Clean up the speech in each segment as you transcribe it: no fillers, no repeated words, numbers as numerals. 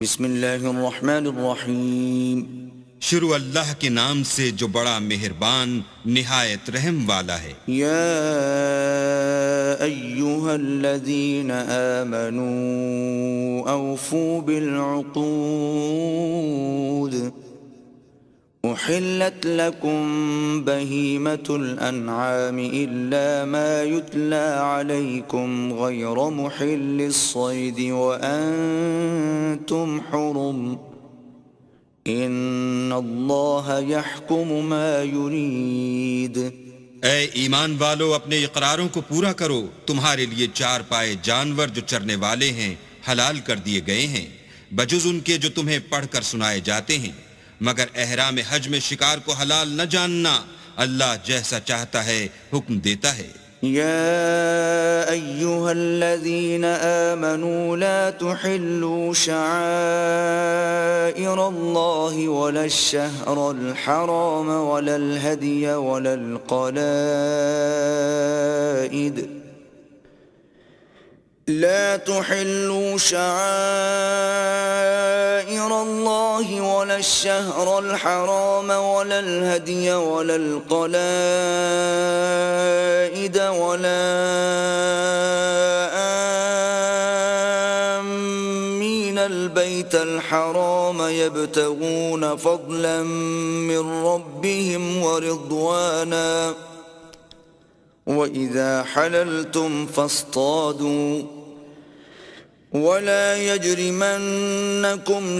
بسم اللہ الرحمن الرحیم شروع اللہ کے نام سے جو بڑا مہربان نہایت رحم والا ہے۔ یا ایہا الذین آمنوا اوفوا بالعقود احلت لکم بہیمة الانعام الا ما یتلی علیکم غیر محل الصید وانتم حرم ان اللہ یحکم ما یرید۔ اے ایمان والو، اپنے اقراروں کو پورا کرو۔ تمہارے لیے چار پائے جانور جو چرنے والے ہیں حلال کر دیے گئے ہیں، بجز ان کے جو تمہیں پڑھ کر سنائے جاتے ہیں، مگر احرام حج میں شکار کو حلال نہ جاننا۔ اللہ جیسا چاہتا ہے حکم دیتا ہے۔ يا أيها الذين آمنوا لا تحلوا شعائر الله ولا الشهر الحرام ولا الهدي ولا القلائد لا تحلوا شعائر الله ولا الشهر الحرام ولا الهدي ولا القلائد ولا آمين البيت الحرام يبتغون فضلا من ربهم ورضوانا وإذا حللتم فاصطادوا ولا يجرمنكم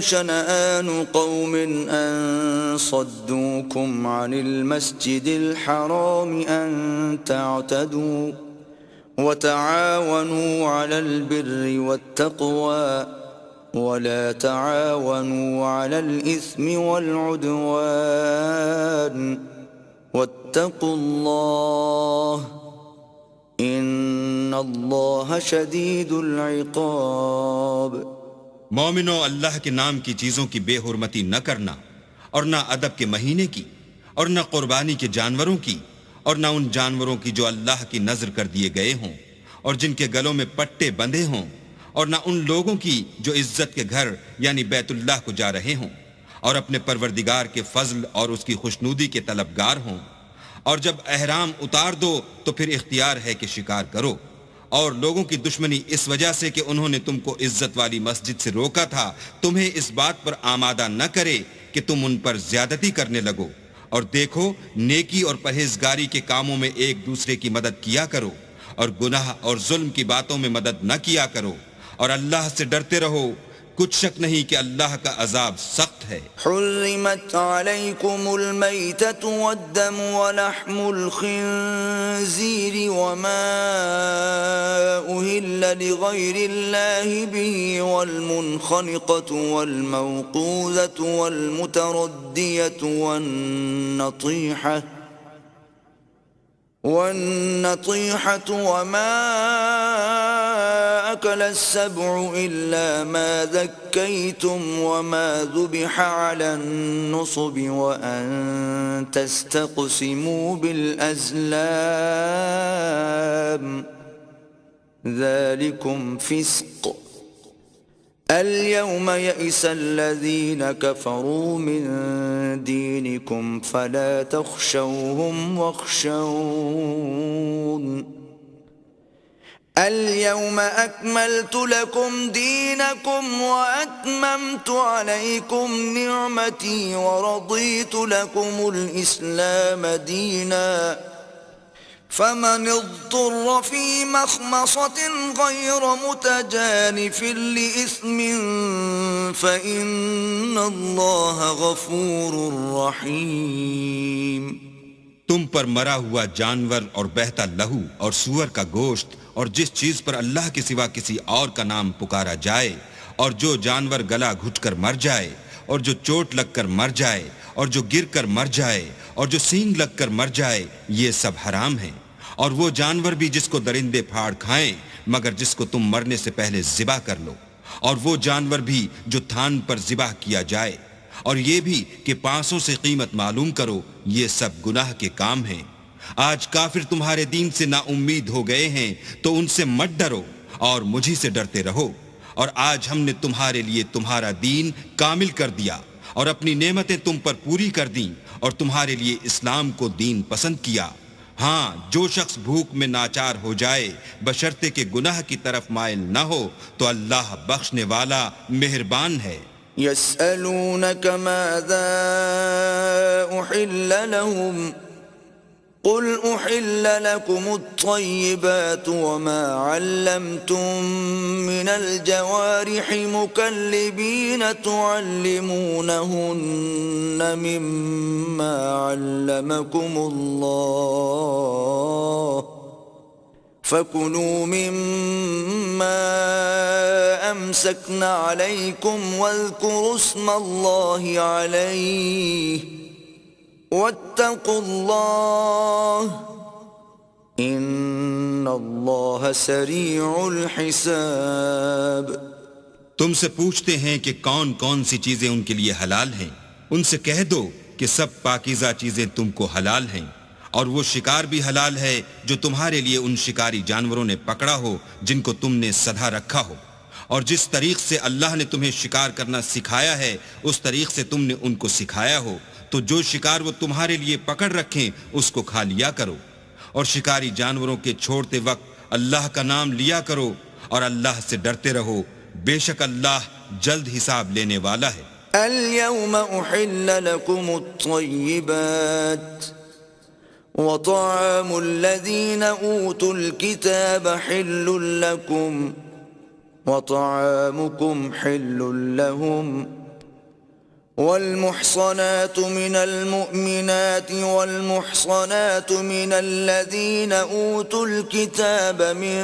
شنآن قوم أن صدوكم عن المسجد الحرام أن تعتدوا وتعاونوا على البر والتقوى ولا تعاونوا على الإثم والعدوان واتقوا الله ان اللہ شدید العقاب۔ مومنو، اللہ کے نام کی چیزوں کی بے حرمتی نہ کرنا، اور نہ ادب کے مہینے کی، اور نہ قربانی کے جانوروں کی، اور نہ ان جانوروں کی جو اللہ کی نذر کر دیے گئے ہوں اور جن کے گلوں میں پٹے بندھے ہوں، اور نہ ان لوگوں کی جو عزت کے گھر یعنی بیت اللہ کو جا رہے ہوں اور اپنے پروردگار کے فضل اور اس کی خوشنودی کے طلبگار ہوں۔ اور جب احرام اتار دو تو پھر اختیار ہے کہ شکار کرو، اور لوگوں کی دشمنی اس وجہ سے کہ انہوں نے تم کو عزت والی مسجد سے روکا تھا تمہیں اس بات پر آمادہ نہ کرے کہ تم ان پر زیادتی کرنے لگو۔ اور دیکھو، نیکی اور پرہیزگاری کے کاموں میں ایک دوسرے کی مدد کیا کرو، اور گناہ اور ظلم کی باتوں میں مدد نہ کیا کرو، اور اللہ سے ڈرتے رہو۔ کچھ شک نہیں کہ اللہ کا عذاب سخت ہے۔ حرمت علیکم المیتۃ والدم ولحم الخنزیر وما أهل لغیر اللہ به والمنخنقۃ والموقوذۃ والمتردیۃ والنطیحة وما أكل السبع إلا ما ذكيتم وما ذبح على النصب وأن تستقسموا بالأزلام ذلكم فسق۔ اليوم يئس الذين كفروا من دينكم فلا تخشوهم واخشون اليوم أكملت لكم دينكم وأتممت عليكم نعمتي ورضيت لكم الإسلام دينا فمن اضطر في مخمصة غير متجانف لإثم فإن الله غفور رحيم۔ تم پر مرا ہوا جانور اور بہتا لہو اور سور کا گوشت اور جس چیز پر اللہ کے سوا کسی اور کا نام پکارا جائے، اور جو جانور گلا گھٹ کر مر جائے، اور جو چوٹ لگ کر مر جائے، اور جو گر کر مر جائے، اور جو سینگ لگ کر مر جائے، یہ سب حرام ہیں۔ اور وہ جانور بھی جس کو درندے پھاڑ کھائیں مگر جس کو تم مرنے سے پہلے ذبح کر لو، اور وہ جانور بھی جو تھان پر ذبح کیا جائے، اور یہ بھی کہ پانسوں سے قیمت معلوم کرو، یہ سب گناہ کے کام ہیں۔ آج کافر تمہارے دین سے نا امید ہو گئے ہیں تو ان سے مت ڈرو اور مجھی سے ڈرتے رہو، اور آج ہم نے تمہارے لیے تمہارا دین کامل کر دیا اور اپنی نعمتیں تم پر پوری کر دیں اور تمہارے لیے اسلام کو دین پسند کیا۔ ہاں، جو شخص بھوک میں ناچار ہو جائے بشرطے کہ گناہ کی طرف مائل نہ ہو تو اللہ بخشنے والا مہربان ہے۔ يسألونك ماذا أحل لهم قل أحل لكم الطيبات وما علمتم من الجوارح مكلبين تعلمونهن مما علمكم الله فكلوا مما أمسكن عليكم واذكروا اسم الله عليه واتقوا الله ان اللہ سریع الحساب۔ تم سے پوچھتے ہیں کہ کون کون سی چیزیں ان کے لیے حلال ہیں، ان سے کہہ دو کہ سب پاکیزہ چیزیں تم کو حلال ہیں، اور وہ شکار بھی حلال ہے جو تمہارے لیے ان شکاری جانوروں نے پکڑا ہو جن کو تم نے سدھا رکھا ہو، اور جس طریق سے اللہ نے تمہیں شکار کرنا سکھایا ہے اس طریق سے تم نے ان کو سکھایا ہو، تو جو شکار وہ تمہارے لیے پکڑ رکھیں اس کو کھا لیا کرو، اور شکاری جانوروں کے چھوڑتے وقت اللہ کا نام لیا کرو اور اللہ سے ڈرتے رہو، بے شک اللہ جلد حساب لینے والا ہے۔ اليوم احل لكم الطيبات وطعام الذين اوتوا الكتاب حل لكم وطعامكم حل لهم والمحصنات من المؤمنات والمحصنات من الذين أوتوا الكتاب من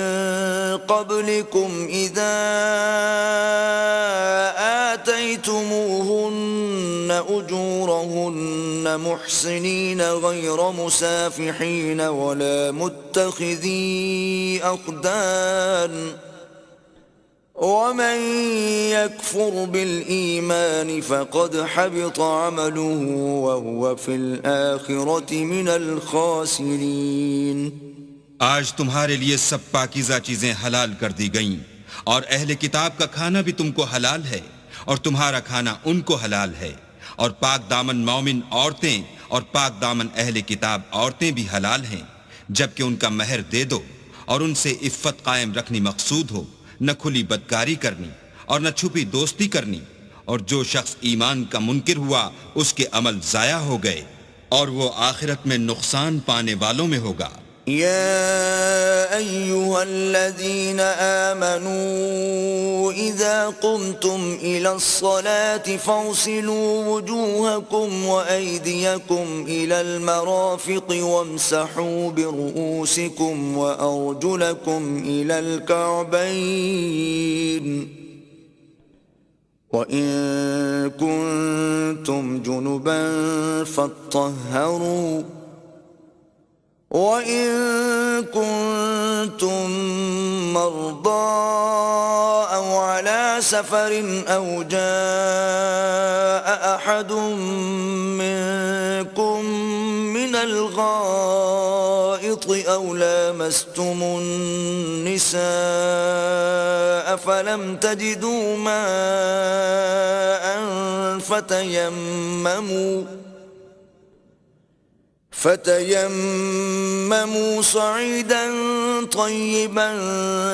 قبلكم إذا آتيتموهن أجورهن محصنين غير مسافحين ولا متخذي أخدان ومن يكفر بالإيمان فقد حبط عمله وهو في الآخرة من الخاسرين۔ آج تمہارے لیے سب پاکیزہ چیزیں حلال کر دی گئیں، اور اہل کتاب کا کھانا بھی تم کو حلال ہے اور تمہارا کھانا ان کو حلال ہے، اور پاک دامن مومن عورتیں اور پاک دامن اہل کتاب عورتیں بھی حلال ہیں، جبکہ ان کا مہر دے دو اور ان سے عفت قائم رکھنی مقصود ہو، نہ کھلی بدکاری کرنی اور نہ چھپی دوستی کرنی، اور جو شخص ایمان کا منکر ہوا اس کے عمل ضائع ہو گئے اور وہ آخرت میں نقصان پانے والوں میں ہوگا۔ يا أيها الذين آمنوا إذا قمتم إلى الصلاة فاغسلوا وجوهكم وأيديكم إلى المرافق وامسحوا برؤوسكم وأرجلكم إلى الكعبين وإن كنتم جنبا فاطهروا وَإِن كُنتُم مَّرْضَىٰ أَوْ عَلَىٰ سَفَرٍ أَوْ جَاءَ أَحَدٌ مِّنكُم مِّنَ الْغَائِطِ أَوْ لَامَسْتُمُ النِّسَاءَ فَلَمْ تَجِدُوا مَاءً فتيمموا صعيدا طيبا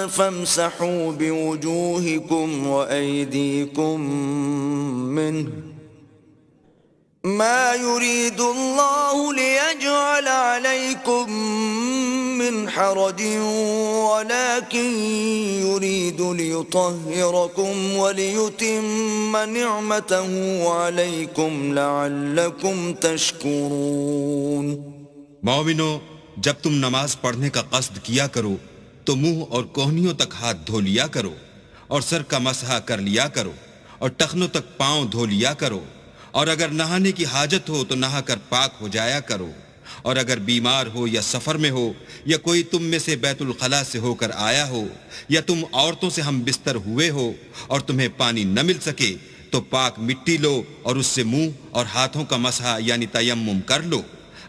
فامسحوا بوجوهكم وأيديكم منه ما يريد الله ليجعل عليكم من حرج ولكن يريد ليطهركم وليتم نعمته عليكم لعلكم تشكرون۔ مومنو، جب تم نماز پڑھنے کا قصد کیا کرو تو منہ اور کوہنیوں تک ہاتھ دھو لیا کرو اور سر کا مسح کر لیا کرو اور ٹخنوں تک پاؤں دھو لیا کرو، اور اگر نہانے کی حاجت ہو تو نہا کر پاک ہو جایا کرو، اور اگر بیمار ہو یا سفر میں ہو یا کوئی تم میں سے بیت الخلا سے ہو کر آیا ہو یا تم عورتوں سے ہم بستر ہوئے ہو اور تمہیں پانی نہ مل سکے تو پاک مٹی لو اور اس سے منہ اور ہاتھوں کا مسح یعنی تیمم کر لو۔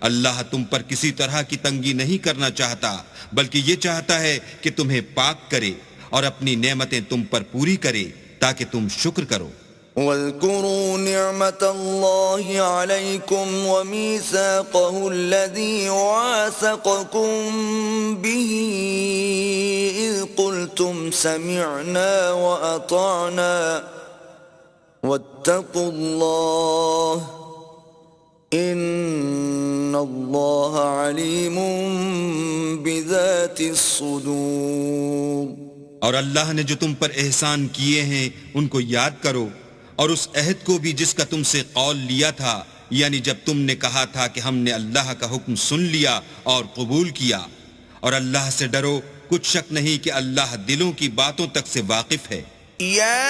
اللہ تم پر کسی طرح کی تنگی نہیں کرنا چاہتا، بلکہ یہ چاہتا ہے کہ تمہیں پاک کرے، اور اپنی نعمتیں تم پر پوری کرے تاکہ تم شکر کرو۔ واذكروا نعمة الله عليكم وميثاقه الذي واثقكم به إذ قلتم سمعنا وأطعنا واتقوا الله إن الله عليم بذات الصدور۔ اور اللہ نے جو تم پر احسان کیے ہیں ان کو یاد کرو، اور اس عہد کو بھی جس کا تم سے قول لیا تھا، یعنی جب تم نے کہا تھا کہ ہم نے اللہ کا حکم سن لیا اور قبول کیا، اور اللہ سے ڈرو، کچھ شک نہیں کہ اللہ دلوں کی باتوں تک سے واقف ہے۔ يا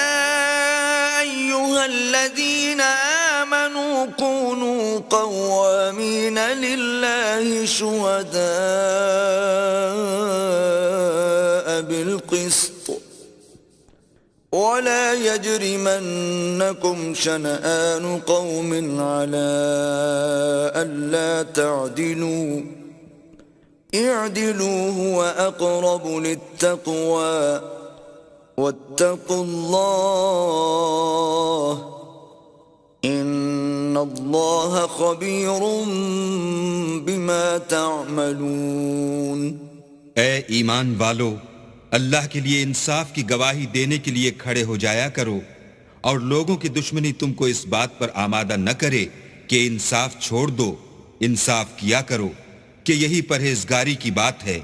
أيها الذين آمنوا كونوا قوامين لله شهداء بالقسط ولا يجرمنكم شنآن قوم على ألا تعدلوا اعدلوا هو أقرب للتقوى واتقوا الله ان اللہ خبیر بما تعملون۔ اے ایمان والو، اللہ کے لیے انصاف کی گواہی دینے کے لیے کھڑے ہو جایا کرو، اور لوگوں کی دشمنی تم کو اس بات پر آمادہ نہ کرے کہ انصاف چھوڑ دو، انصاف کیا کرو کہ یہی پرہیزگاری کی بات ہے،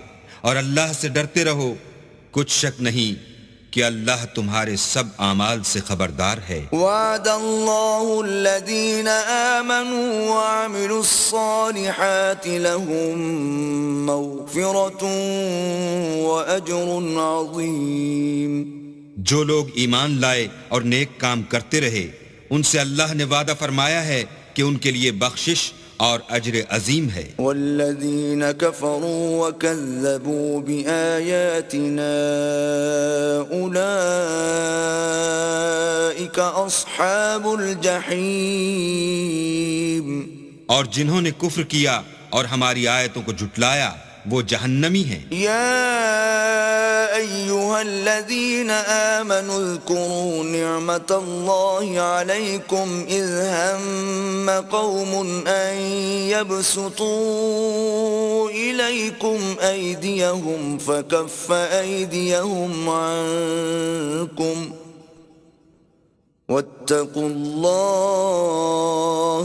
اور اللہ سے ڈرتے رہو، کچھ شک نہیں کہ اللہ تمہارے سب اعمال سے خبردار ہے۔ وعد اللہ الذین آمنوا وعملوا الصالحات لهم مغفرۃ واجر عظیم۔ جو لوگ ایمان لائے اور نیک کام کرتے رہے، ان سے اللہ نے وعدہ فرمایا ہے کہ ان کے لیے بخشش اور اجر عظیم ہے۔ والذین کفروا وکذبوا بآیاتنا اولئک اصحاب الجحیم۔ اور جنہوں نے کفر کیا اور ہماری آیتوں کو جھٹلایا وہ جہنمی ہیں۔ یا ایہا الذین آمنوا اذکروا نعمت اللہ علیکم اذ ہم قوم ان یبسطوا الیکم ایدیہم فکف ایدیہم عنکم واتقوا اللہ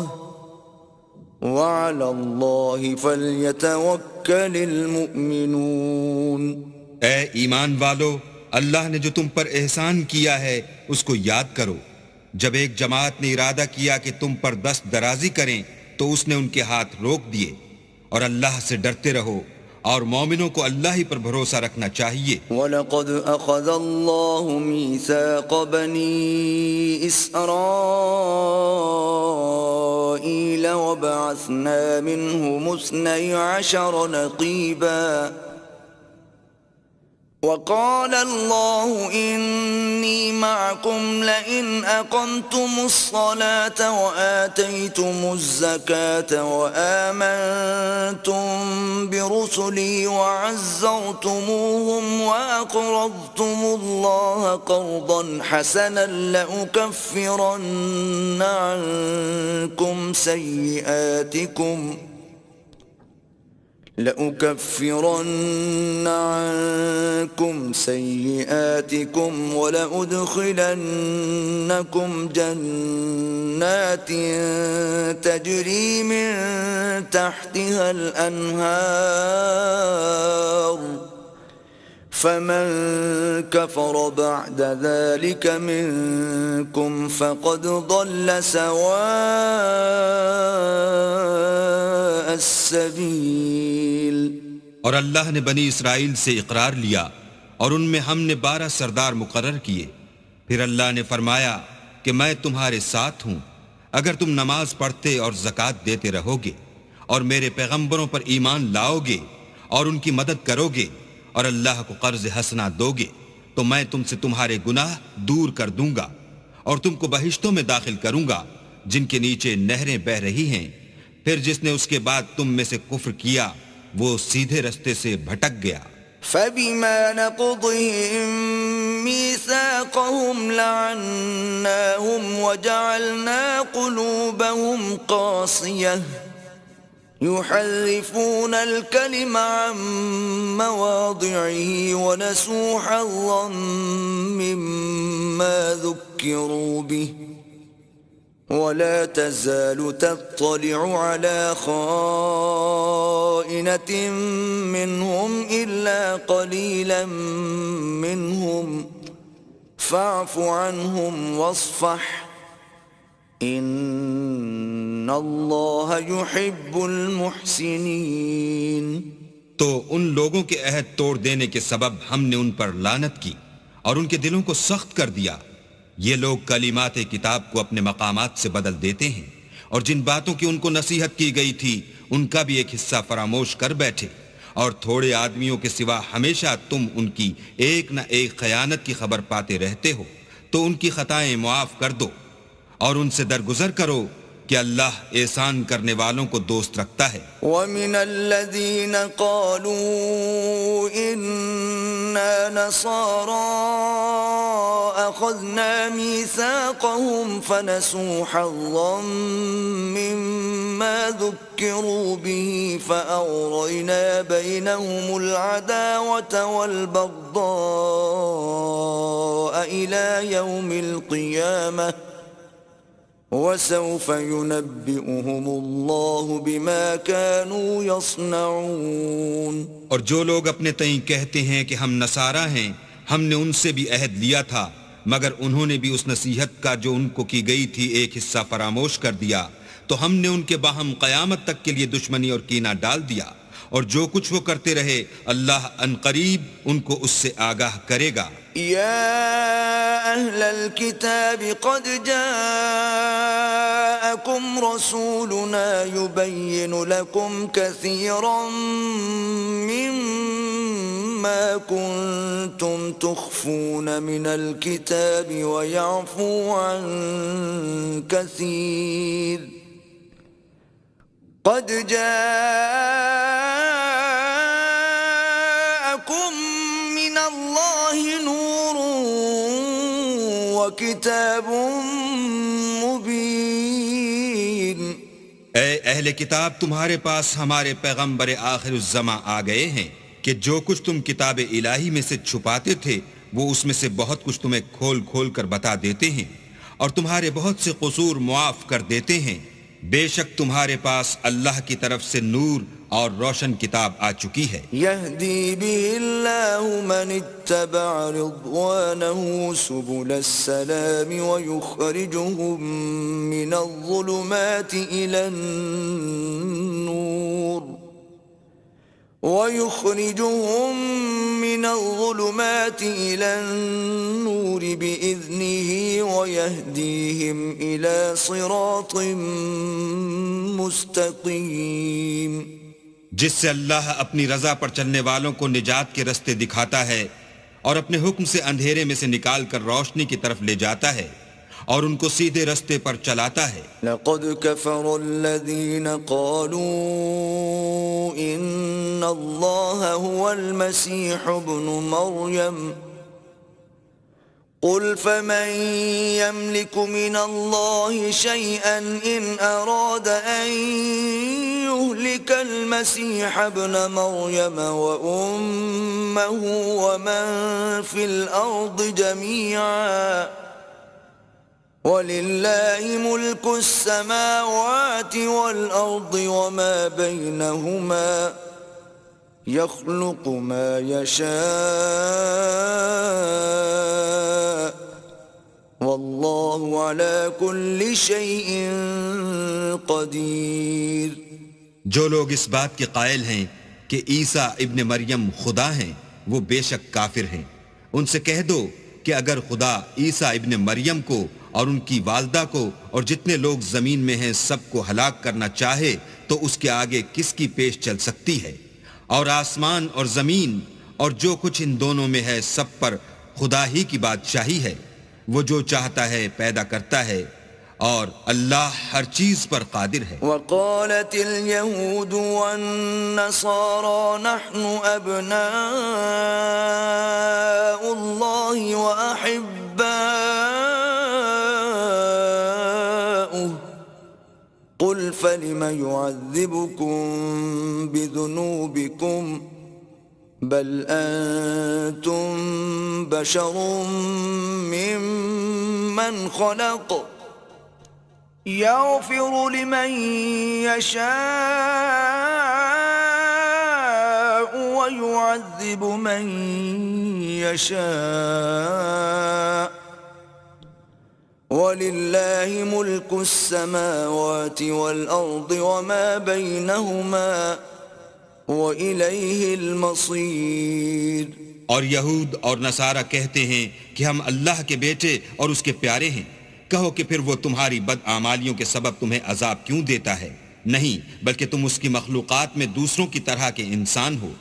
وعلى الله فليتوكل المؤمنون۔ اے ایمان والو، اللہ نے جو تم پر احسان کیا ہے اس کو یاد کرو۔ جب ایک جماعت نے ارادہ کیا کہ تم پر دست درازی کریں تو اس نے ان کے ہاتھ روک دیے، اور اللہ سے ڈرتے رہو، اور مومنوں کو اللہ ہی پر بھروسہ رکھنا چاہیے۔ وَلَقَدْ أَخَذَ اللَّهُ مِيثَاقَ بَنِي إِسْرَائِيلَ وَبَعَثْنَا مِنْهُمُ 12 نَقِيبًا وقال الله إني معكم لئن أقمتم الصلاة وآتيتم الزكاة وآمنتم برسلي وعزرتموهم وأقرضتم الله قرضا حسنا لأكفرن عنكم سيئاتكم ولأدخلنكم جنات تجري من تحتها الأنهار فمن كفر بعد ذلك منكم فقد ضل سواء السبيل۔ اور اللہ نے بنی اسرائیل سے اقرار لیا اور ان میں ہم نے 12 سردار مقرر کیے۔ پھر اللہ نے فرمایا کہ میں تمہارے ساتھ ہوں اگر تم نماز پڑھتے اور زکوٰۃ دیتے رہو گے اور میرے پیغمبروں پر ایمان لاؤ گے اور ان کی مدد کرو گے اور اللہ کو قرض حسنہ دو گے تو میں تم سے تمہارے گناہ دور کر دوں گا اور تم کو بہشتوں میں داخل کروں گا جن کے نیچے نہریں بہہ رہی ہیں۔ پھر جس نے اس کے بعد تم میں سے کفر کیا وہ سیدھے رستے سے بھٹک گیا۔ فبما نقضهم ميثاقهم لعناهم وجعلنا قلوبهم قاسية يحرفون الكلم عن مواضعه ونسوا حظا مما ذكروا به ولا تزال تطلع على خائنة منهم إلا قليلا منهم فاعف عنهم واصفح إن الله يحب المحسنين. تو ان لوگوں کے عہد توڑ دینے کے سبب ہم نے ان پر لعنت کی اور ان کے دلوں کو سخت کر دیا. یہ لوگ کلمات کتاب کو اپنے مقامات سے بدل دیتے ہیں اور جن باتوں کی ان کو نصیحت کی گئی تھی ان کا بھی ایک حصہ فراموش کر بیٹھے، اور تھوڑے آدمیوں کے سوا ہمیشہ تم ان کی ایک نہ ایک خیانت کی خبر پاتے رہتے ہو. تو ان کی خطائیں معاف کر دو اور ان سے درگزر کرو کہ اللہ احسان کرنے والوں کو دوست رکھتا ہے. وَمِنَ الَّذِينَ قَالُوا إِنَّا نَصَارَىٰ أَخَذْنَا مِيثَاقَهُمْ فَنَسُوا حَظًّا مِّمَّا ذُكِّرُوا بِهِ فَأَغْرَيْنَا بَيْنَهُمُ الْعَدَاوَةَ وَالْبَغْضَاءَ إِلَىٰ يَوْمِ الْقِيَامَةِ وَسَوْفَ يُنَبِّئُهُمُ اللَّهُ بِمَا كَانُوا يَصْنَعُونَ. اور جو لوگ اپنے تئیں کہتے ہیں کہ ہم نصارہ ہیں، ہم نے ان سے بھی عہد لیا تھا مگر انہوں نے بھی اس نصیحت کا جو ان کو کی گئی تھی ایک حصہ فراموش کر دیا، تو ہم نے ان کے باہم قیامت تک کے لیے دشمنی اور کینہ ڈال دیا، اور جو کچھ وہ کرتے رہے اللہ عنقریب ان کو اس سے آگاہ کرے گا. يا أهل الكتاب قد جاءكم رسولنا يبين لكم كثيرا مما كنتم تخفون من الكتاب ويعفو عن كثير قد جاءكم من الله نور وكتاب مبين. اے اہل کتاب، تمہارے پاس ہمارے پیغمبر آخر الزماں آ گئے ہیں کہ جو کچھ تم کتاب الہی میں سے چھپاتے تھے وہ اس میں سے بہت کچھ تمہیں کھول کھول کر بتا دیتے ہیں اور تمہارے بہت سے قصور معاف کر دیتے ہیں. بے شک تمہارے پاس اللہ کی طرف سے نور اور روشن کتاب آ چکی ہے. يهدي به الله من اتبع رضوانه سبل السلام ويخرجهم من الظلمات إلى النور بإذنه ويهديهم إلى صراط مستقيم. جس سے اللہ اپنی رضا پر چلنے والوں کو نجات کے رستے دکھاتا ہے اور اپنے حکم سے اندھیرے میں سے نکال کر روشنی کی طرف لے جاتا ہے اور ان کو سیدھے رستے پر چلاتا ہے. لقد كفر الذين قالوا إن الله هو المسيح ابن مريم قل فمن يملك من الله شيئا إن أراد أن يهلك المسيح ابن مريم وأمه ومن في الأرض جميعا وَلِلَّهِ مُلْكُ السَّمَاوَاتِ وَالْأَرْضِ وَمَا بَيْنَهُمَا يَخْلُقُ مَا يَشَاءُ وَاللَّهُ عَلَى كُلِّ شَيْءٍ قَدِيرٌ. جو لوگ اس بات کے قائل ہیں کہ عیسیٰ ابن مریم خدا ہیں وہ بے شک کافر ہیں. ان سے کہہ دو کہ اگر خدا عیسیٰ ابن مریم کو اور ان کی والدہ کو اور جتنے لوگ زمین میں ہیں سب کو ہلاک کرنا چاہے تو اس کے آگے کس کی پیش چل سکتی ہے؟ اور آسمان اور زمین اور جو کچھ ان دونوں میں ہے سب پر خدا ہی کی بادشاہی ہے. وہ جو چاہتا ہے پیدا کرتا ہے اور اللہ ہر چیز پر قادر ہے. وقالت اليهود والنصارى نحن أبناء الله وأحباؤه قل فلم يعذبكم بذنوبكم بل أنتم بشر ممن خلق يغفر لمن يشاء ويعذب من يشاء وَلِلَّهِ مُلْكُ السَّمَاوَاتِ وَالْأَرْضِ وَمَا بَيْنَهُمَا وَإِلَيْهِ الْمَصِيرُ. اور یہود اور نصارہ کہتے ہیں کہ ہم اللہ کے بیٹے اور اس کے پیارے ہیں. کہو کہ پھر وہ تمہاری بدعمالیوں کے سبب تمہیں عذاب کیوں دیتا ہے؟ نہیں، بلکہ تم اس کی مخلوقات میں دوسروں کی طرح کے انسان ہو.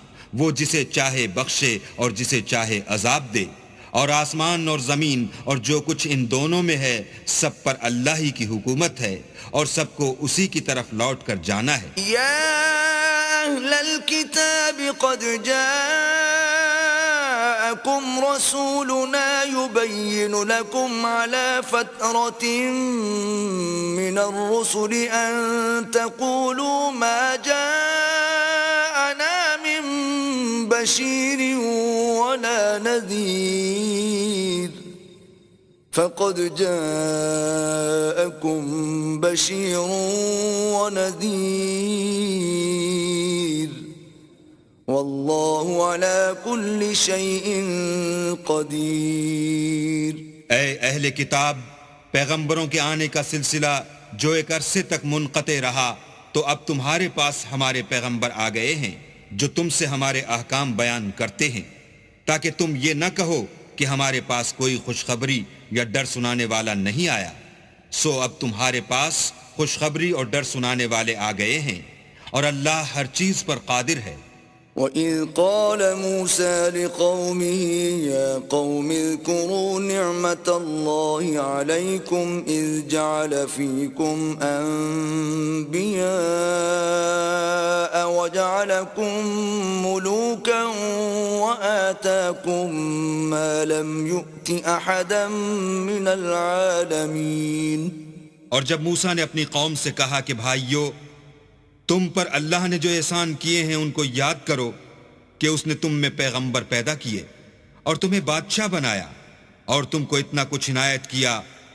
وہ جسے چاہے بخشے اور جسے چاہے عذاب دے. اور آسمان اور زمین اور جو کچھ ان دونوں میں ہے سب پر اللہ ہی کی حکومت ہے اور سب کو اسی کی طرف لوٹ کر جانا ہے. یا اہل الكتاب قد جاءکم رسولنا يبین لکم على فترة من الرسل ان تقولوا ما جاءنا من بشیر ولا نذیر فقد جاءكم بشیر ونذیر واللہ علی کل شیء قدیر. اے اہل کتاب، پیغمبروں کے آنے کا سلسلہ جو ایک عرصے تک منقطع رہا تو اب تمہارے پاس ہمارے پیغمبر آ گئے ہیں جو تم سے ہمارے احکام بیان کرتے ہیں، تاکہ تم یہ نہ کہو کہ ہمارے پاس کوئی خوشخبری یا ڈر سنانے والا نہیں آیا. سو اب تمہارے پاس خوشخبری اور ڈر سنانے والے آ گئے ہیں اور اللہ ہر چیز پر قادر ہے. وَإِذْ قَالَ مُوسَى لِقَوْمِهِ يَا قَوْمِ اذْكُرُوا نِعْمَةَ اللَّهِ عَلَيْكُمْ إِذْ جَعَلَ فِيكُمْ أَنْبِيَاءَ وَجَعَلَكُمْ مُلُوكًا وَآتَاكُمْ مَا لَمْ يُؤْتِ أَحَدًا مِنَ الْعَالَمِينَ. اور جب موسیٰ نے اپنی قوم سے کہا کہ بھائیو، تم پر اللہ نے جو احسان کیے ہیں ان کو یاد کرو کہ اس نے تم میں پیغمبر پیدا کیے اور تمہیں بادشاہ بنایا اور تم کو اتنا کچھ عنایت کیا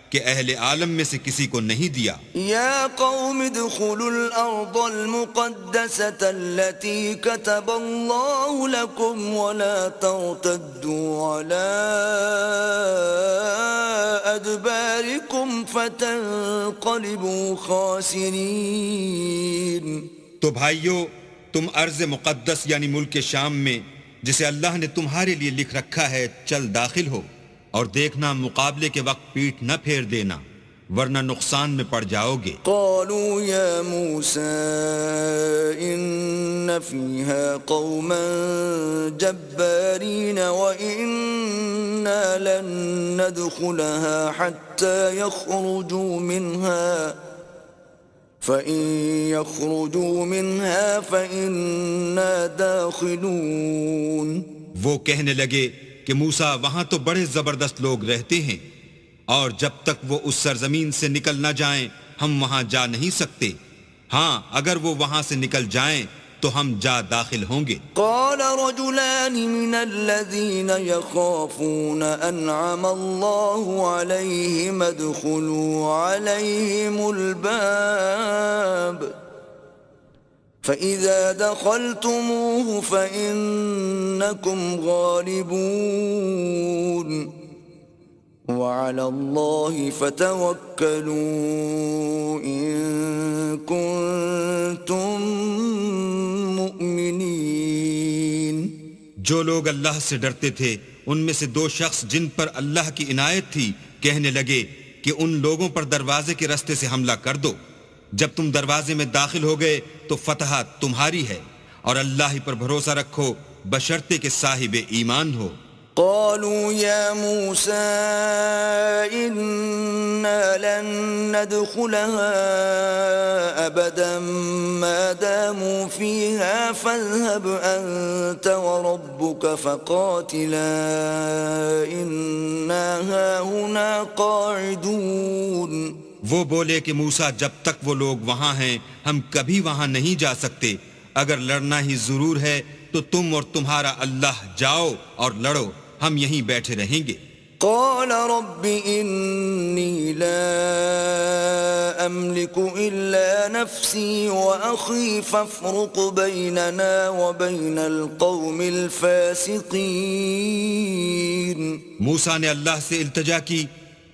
کہ اہل عالم میں سے کسی کو نہیں دیا. یا قوم ادخلوا الارض المقدسة التي كتب الله لكم ولا ترتدوا على ادباركم فتنقلبوا خاسرین. تو بھائیو، تم ارض مقدس یعنی ملک شام میں جسے اللہ نے تمہارے لیے لکھ رکھا ہے چل داخل ہو، اور دیکھنا مقابلے کے وقت پیٹھ نہ پھیر دینا ورنہ نقصان میں پڑ جاؤ گے. قالوا یا موسیٰ ان فیہا قوما جبارین وإنا لن ندخلها حتى يخرجوا منها فإن يخرجوا منها فإنا داخلون. وہ کہنے لگے کہ موسیٰ وہاں تو بڑے زبردست لوگ رہتے ہیں اور جب تک وہ اس سرزمین سے نکل نہ جائیں ہم وہاں جا نہیں سکتے. ہاں اگر وہ وہاں سے نکل جائیں تو ہم جا داخل ہوں گے. قال رجلان من الذين يخافون انعم الله عليهم ادخلوا عليهم الباب فإذا دخلتموه فإنكم غالبون وعلى الله فتوكلوا إن كنتم مؤمنين. جو لوگ اللہ سے ڈرتے تھے ان میں سے دو شخص جن پر اللہ کی عنایت تھی کہنے لگے کہ ان لوگوں پر دروازے کے راستے سے حملہ کر دو. جب تم دروازے میں داخل ہو گئے تو فتح تمہاری ہے اور اللہ ہی پر بھروسہ رکھو بشرطے کہ صاحب ایمان ہو. قالوا يا موسى إنا لن ندخلها أبدا ما داموا فيها فاذهب أنت وربك فقاتلا إنا هاهنا قاعدون. وہ بولے کہ موسیٰ جب تک وہ لوگ وہاں ہیں ہم کبھی وہاں نہیں جا سکتے، اگر لڑنا ہی ضرور ہے تو تم اور تمہارا اللہ جاؤ اور لڑو، ہم یہیں بیٹھے رہیں گے. قال رب إني لا أملك إلا نفسي وأخي فافرق بيننا وبين القوم الفاسقين. موسیٰ نے اللہ سے التجا کی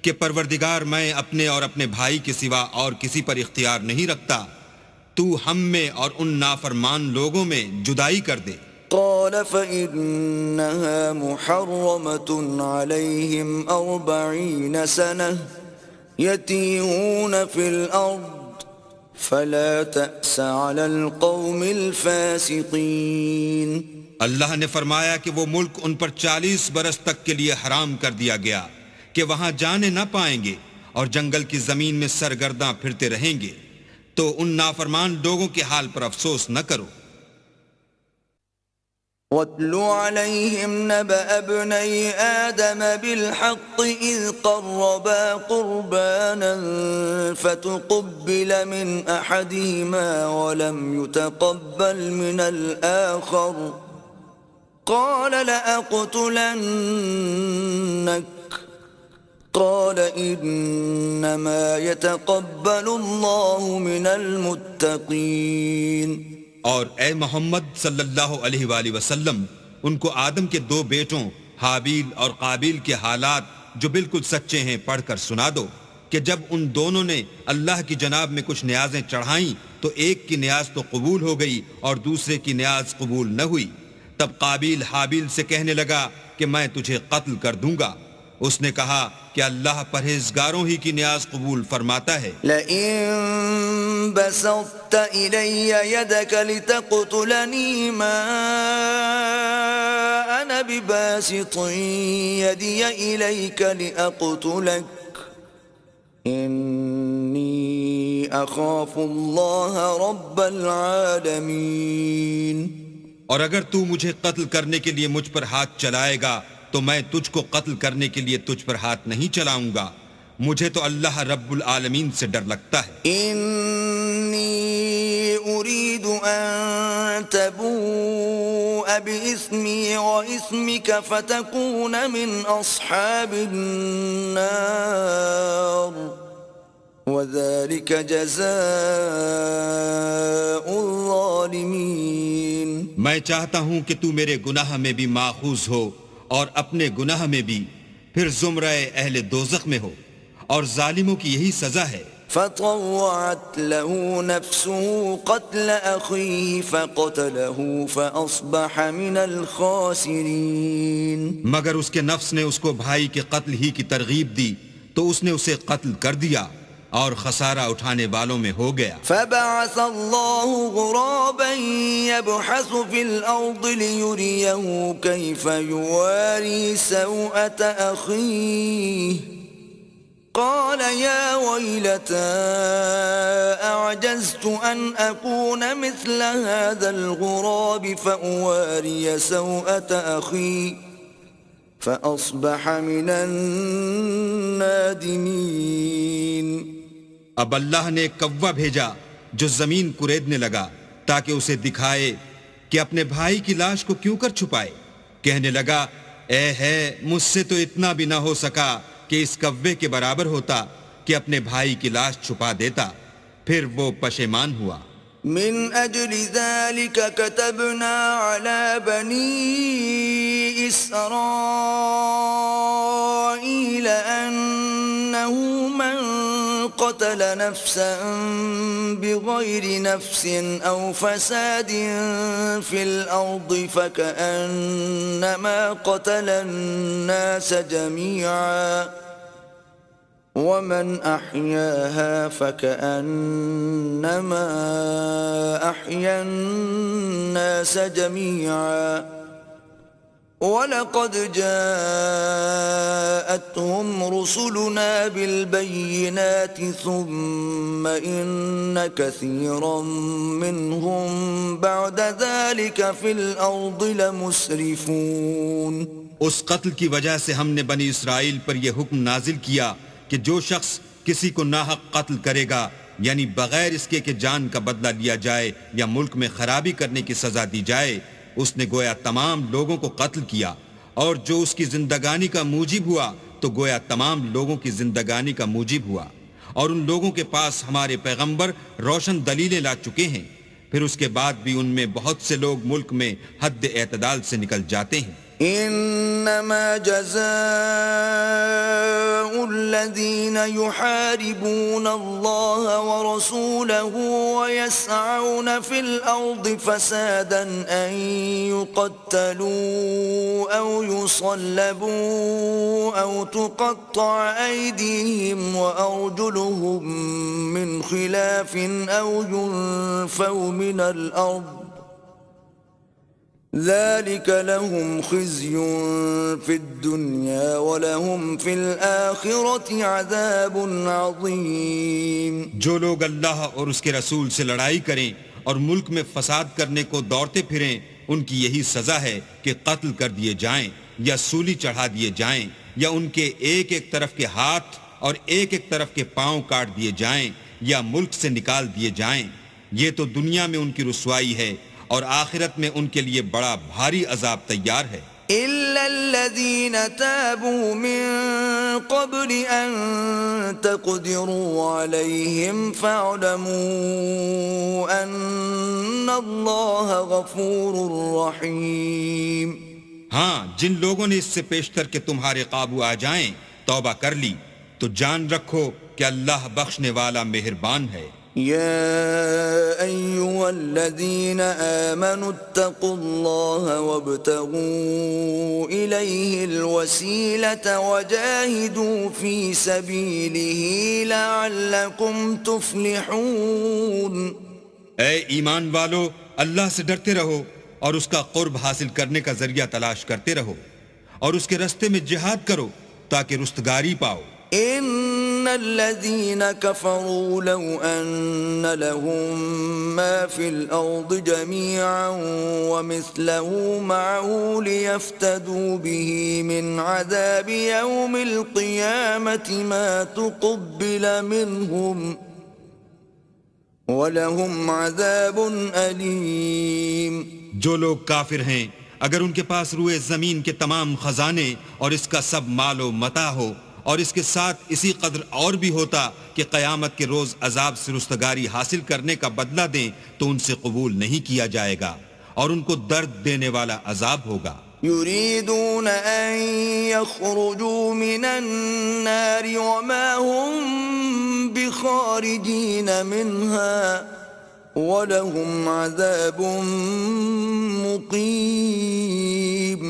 کہ پروردگار میں اپنے اور اپنے بھائی کے سوا اور کسی پر اختیار نہیں رکھتا، تو ہم میں اور ان نافرمان لوگوں میں جدائی کر دے. قال فإنها محرمة عليهم 40 سنة يتيهون في الأرض فلا تأس على القوم الفاسقين. اللہ نے فرمایا کہ وہ ملک ان پر 40 برس تک کے لیے حرام کر دیا گیا کہ وہاں جانے نہ پائیں گے اور جنگل کی زمین میں سرگرداں پھرتے رہیں گے، تو ان نافرمان لوگوں کے حال پر افسوس نہ کرو. وَاتْلُ عَلَيْهِمْ نَبَأَ ابْنَيْ آدَمَ بِالْحَقِّ إِذْ قَرَّبَا قُرْبَانًا فَتُقُبِّلَ مِنْ أَحَدِهِمَا وَلَمْ يُتَقَبَّلْ مِنَ الْآخَرِ قَالَ لَأَقْتُلَنَّكَ قال انما يتقبل الله من المتقين. اور اے محمد صلی اللہ علیہ وآلہ وسلم ان کو آدم کے 2 بیٹوں حابیل اور قابیل کے حالات جو بالکل سچے ہیں پڑھ کر سنا دو کہ جب ان دونوں نے اللہ کی جناب میں کچھ نیازیں چڑھائیں تو ایک کی نیاز تو قبول ہو گئی اور دوسرے کی نیاز قبول نہ ہوئی. تب قابیل حابیل سے کہنے لگا کہ میں تجھے قتل کر دوں گا. اس نے کہا کہ اللہ پرہیزگاروں ہی کی نیاز قبول فرماتا ہے. لئن بسطت إلي يدك لتقتلني ما أنا بباسط يدي إليك لأقتلك إني أخاف الله رب العالمين. اور اگر تو مجھے قتل کرنے کے لیے مجھ پر ہاتھ چلائے گا تو میں تجھ کو قتل کرنے کے لیے تجھ پر ہاتھ نہیں چلاؤں گا، مجھے تو اللہ رب العالمین سے ڈر لگتا ہے. انی اريد ان تبوء باسمی واسمک فتکون من اصحاب النار وذلك جزاء الظالمین. میں چاہتا ہوں کہ تو میرے گناہ میں بھی ماخوذ ہو اور اپنے گناہ میں بھی، پھر زمرہ اہل دوزخ میں ہو، اور ظالموں کی یہی سزا ہے. فطوعت له نفسه قتل أخيه فقتله فأصبح من الخاسرين. مگر اس کے نفس نے اس کو بھائی کے قتل ہی کی ترغیب دی تو اس نے اسے قتل کر دیا اور خسارہ اٹھانے والوں میں ہو گیا. فبعث الله غرابا يبحث في الأرض ليريه كيف يواري سوءة أخيه قال يا ويلتى أعجزت أن أكون مثل هذا الغراب فأواري سوءة أخي فأصبح من النادمين. اب اللہ نے ایک کوا بھیجا جو زمین کریدنے لگا تاکہ اسے دکھائے کہ اپنے بھائی کی لاش کو کیوں کر چھپائے. کہنے لگا اے ہے مجھ سے تو اتنا بھی نہ ہو سکا کہ اس کوے کے برابر ہوتا کہ اپنے بھائی کی لاش چھپا دیتا. پھر وہ پشیمان ہوا. من أجل ذلك كتبنا على بني إسرائيل أنه من قتل نفسا بغير نفس أو فساد في الأرض فكأنما قتل الناس جميعا ومن أحياها فكأنما أحيا الناس جميعا وَلَقَدْ جَاءَتْهُمْ رُسُلُنَا بِالْبَيِّنَاتِ ثُمَّ إِنَّ كَثِيرًا مِّنْهُمْ بَعْدَ ذَلِكَ فِي الْأَرْضِ لَمُسْرِفُونَ۔ اس قتل کی وجہ سے ہم نے بنی اسرائیل پر یہ حکم نازل کیا کہ جو شخص کسی کو ناحق قتل کرے گا، یعنی بغیر اس کے کہ جان کا بدلہ لیا جائے یا ملک میں خرابی کرنے کی سزا دی جائے، اس نے گویا تمام لوگوں کو قتل کیا، اور جو اس کی زندگانی کا موجب ہوا تو گویا تمام لوگوں کی زندگانی کا موجب ہوا، اور ان لوگوں کے پاس ہمارے پیغمبر روشن دلیلیں لا چکے ہیں، پھر اس کے بعد بھی ان میں بہت سے لوگ ملک میں حد اعتدال سے نکل جاتے ہیں۔ انما جزاء الذين يحاربون الله ورسوله ويسعون في الارض فسادا ان يقتلوا او يصلبوا او تقطع ايديهم وارجلهم من خلاف او ينفوا من الارض ذلك لهم خزي في الدنيا ولهم في الآخرة عذاب عظيم۔ جو لوگ اللہ اور اس کے رسول سے لڑائی کریں اور ملک میں فساد کرنے کو دوڑتے پھریں، ان کی یہی سزا ہے کہ قتل کر دیے جائیں یا سولی چڑھا دیے جائیں یا ان کے ایک ایک طرف کے ہاتھ اور ایک ایک طرف کے پاؤں کاٹ دیے جائیں یا ملک سے نکال دیے جائیں۔ یہ تو دنیا میں ان کی رسوائی ہے اور آخرت میں ان کے لیے بڑا بھاری عذاب تیار ہے۔ إِلَّا الَّذِينَ تَابُوا مِن قَبْلِ أَن تَقْدِرُوا عَلَيْهِمْ فَاعْلَمُوا أَنَّ اللَّهَ غَفُورٌ رَّحِيمٌ۔ ہاں، جن لوگوں نے اس سے پیشتر کہ تمہارے قابو آ جائیں توبہ کر لی تو جان رکھو کہ اللہ بخشنے والا مہربان ہے۔ يا أيها الذين آمنوا اتقوا الله وابتغوا إليه الوسيلة وجاهدوا في سبيله لعلكم تفلحون۔ اے ایمان والو، اللہ سے ڈرتے رہو اور اس کا قرب حاصل کرنے کا ذریعہ تلاش کرتے رہو اور اس کے رستے میں جہاد کرو تاکہ رستگاری پاؤ۔ ان الذين كفروا لو ان لهم ما في الارض جميعا ومثله معه ليفتدوا به من عذاب يوم القيامة ما تقبل منهم ولهم عذاب أليم۔ جو لوگ کافر ہیں اگر ان کے پاس روئے زمین کے تمام خزانے اور اس کا سب مال و متاع ہو اور اس کے ساتھ اسی قدر اور بھی ہوتا کہ قیامت کے روز عذاب سے رستگاری حاصل کرنے کا بدلہ دیں تو ان سے قبول نہیں کیا جائے گا اور ان کو درد دینے والا عذاب ہوگا۔ يريدون أن يخرجوا من النار وما هم بخارجين منها ولهم عذاب مقيم۔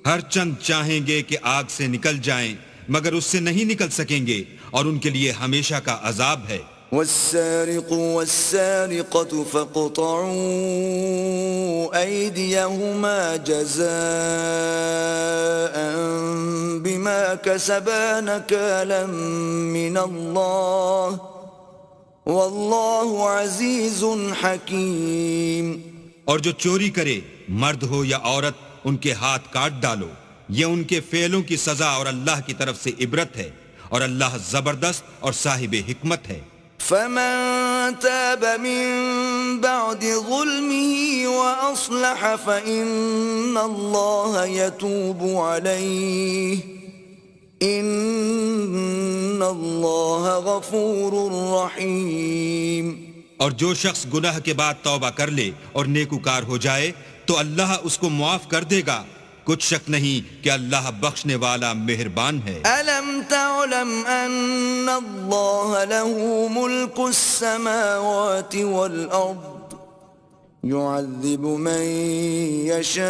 ہر چند چاہیں گے کہ آگ سے نکل جائیں مگر اس سے نہیں نکل سکیں گے اور ان کے لیے ہمیشہ کا عذاب ہے۔ والسارق والسارقة فاقطعوا أيديهما جزاء بما كسبا نكالا من الله والله عزيز حكيم۔ اور جو چوری کرے مرد ہو یا عورت ان کے ہاتھ کاٹ ڈالو، یہ ان کے فعلوں کی سزا اور اللہ کی طرف سے عبرت ہے اور اللہ زبردست اور صاحب حکمت ہے۔ فمن تاب من بعد ظلمه وأصلح فإن الله يتوب عليه إن الله غفور رحيم۔ اور جو شخص گناہ کے بعد توبہ کر لے اور نیکوکار ہو جائے تو اللہ اس کو معاف کر دے گا، کچھ شک نہیں کہ اللہ بخشنے والا مہربان ہے۔ أَلَمْ تَعْلَمْ أَنَّ اللَّهَ لَهُ مُلْكُ السَّمَاوَاتِ وَالْأَرْضِ يُعَذِّبُ مَن يَشَاءُ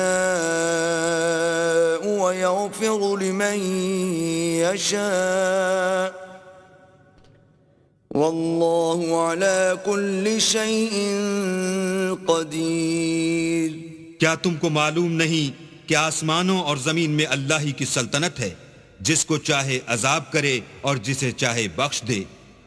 وَيَغْفِرُ لِمَن يَشَاءُ وَاللَّهُ عَلَى كُلِّ شَيْءٍ قَدِيرٌ۔ کیا تم کو معلوم نہیں کہ آسمانوں اور زمین میں اللہ ہی کی سلطنت ہے، جس کو چاہے عذاب کرے اور جسے چاہے بخش دے،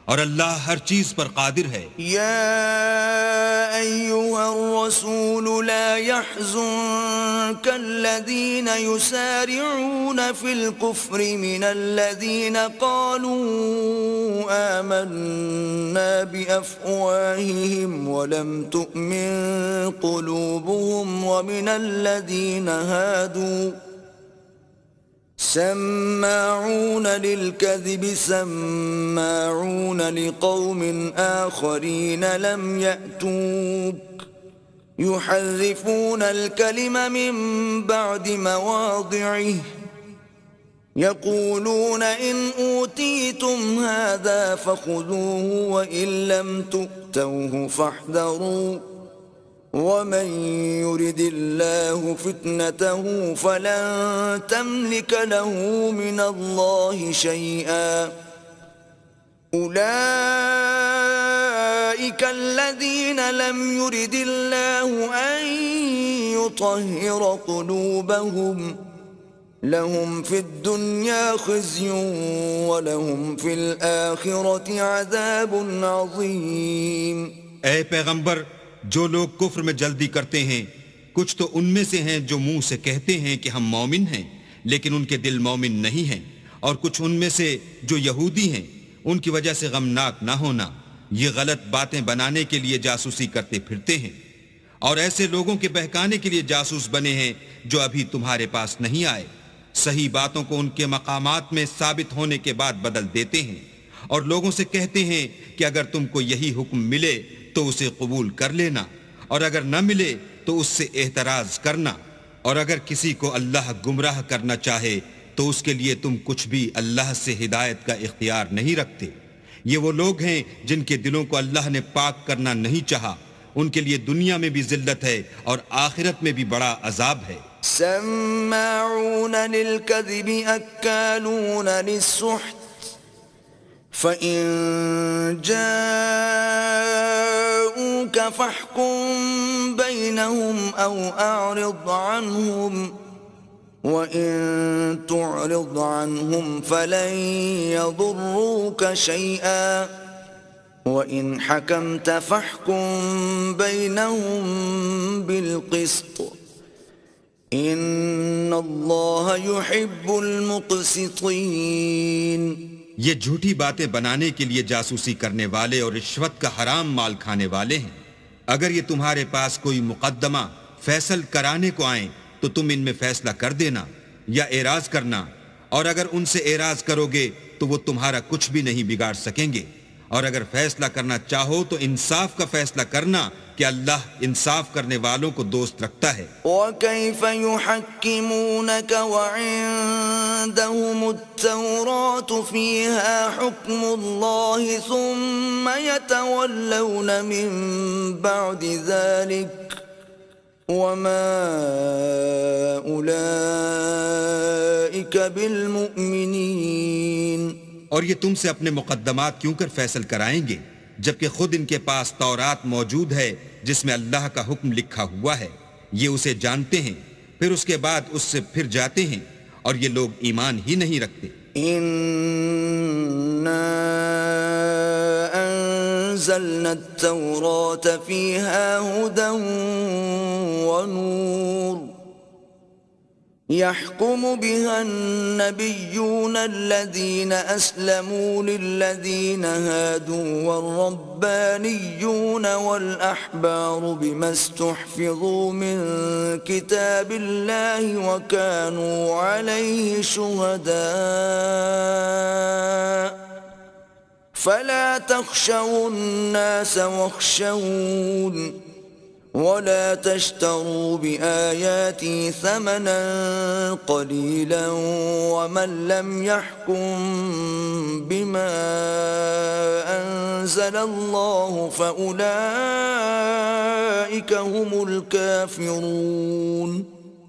اور اللہ ہر چیز پر قادر ہے۔ يا أيها الرسول لا يحزنك الذين يسارعون في الكفر من الذين قالوا آمنا بأفواههم ولم تؤمن قلوبهم ومن الذين هادوا سماعون للكذب سماعون لقوم آخرين لم يأتوك يحرفون الكلم من بعد مواضعه يقولون إن أوتيتم هذا فخذوه وإن لم تؤتوه فاحذروا ومن يرد الله فتنته فلن تملك له من الله شيئا أولئك الذين لم يرد الله أن يطهر قلوبهم لهم في الدنيا خزي ولهم في الآخرة عذاب عظيم۔ اے پیغمبر، جو لوگ کفر میں جلدی کرتے ہیں کچھ تو ان میں سے ہیں جو منہ سے کہتے ہیں کہ ہم مومن ہیں لیکن ان کے دل مومن نہیں ہیں، اور کچھ ان میں سے جو یہودی ہیں ان کی وجہ سے غمناک نہ ہونا، یہ غلط باتیں بنانے کے لیے جاسوسی کرتے پھرتے ہیں، اور ایسے لوگوں کے بہکانے کے لیے جاسوس بنے ہیں جو ابھی تمہارے پاس نہیں آئے، صحیح باتوں کو ان کے مقامات میں ثابت ہونے کے بعد بدل دیتے ہیں، اور لوگوں سے کہتے ہیں کہ اگر تم کو یہی حکم ملے تو اسے قبول کر لینا، اور اگر نہ ملے تو اس سے احتراز کرنا، اور اگر کسی کو اللہ گمراہ کرنا چاہے تو اس کے لیے تم کچھ بھی اللہ سے ہدایت کا اختیار نہیں رکھتے۔ یہ وہ لوگ ہیں جن کے دلوں کو اللہ نے پاک کرنا نہیں چاہا، ان کے لیے دنیا میں بھی ذلت ہے اور آخرت میں بھی بڑا عذاب ہے۔ سماعون للكذب أكالون للسحت فإن جاءوك فاحكم بينهم أو أعرض عنهم وإن تعرض عنهم فلن يضروك شيئا وإن حكمت فاحكم بينهم بالقسط إن الله يحب المقسطين۔ یہ جھوٹی باتیں بنانے کے لیے جاسوسی کرنے والے اور رشوت کا حرام مال کھانے والے ہیں۔ اگر یہ تمہارے پاس کوئی مقدمہ فیصل کرانے کو آئیں تو تم ان میں فیصلہ کر دینا یا اعراض کرنا، اور اگر ان سے اعراض کرو گے تو وہ تمہارا کچھ بھی نہیں بگاڑ سکیں گے، اور اگر فیصلہ کرنا چاہو تو انصاف کا فیصلہ کرنا کہ اللہ انصاف کرنے والوں کو دوست رکھتا ہے۔ وَكَيْفَ يُحَكِّمُونَكَ وَعِندَهُمُ التَّوْرَاةُ فِيهَا حُكْمُ اللَّهِ ثُمَّ يَتَوَلَّوْنَ مِن بَعْدِ ذَلِكَ وَمَا أُولَئِكَ بِالْمُؤْمِنِينَ۔ اور یہ تم سے اپنے مقدمات کیوں کر فیصل کرائیں گے جبکہ خود ان کے پاس تورات موجود ہے جس میں اللہ کا حکم لکھا ہوا ہے، یہ اسے جانتے ہیں، پھر اس کے بعد اس سے پھر جاتے ہیں، اور یہ لوگ ایمان ہی نہیں رکھتے۔ إِنَّا أَنزَلْنَا التَّوْرَاةَ فِيهَا هُدًى وَنُورٌ يحكم بها النبيون الذين أسلموا للذين هادوا والربانيون والأحبار بما استحفظوا من كتاب الله وكانوا عليه شهداء فلا تخشوا الناس واخشون ولا تشتروا بآياتي ثمنا قليلا ومن لم يحكم بما أنزل الله فأولئك هم الكافرون۔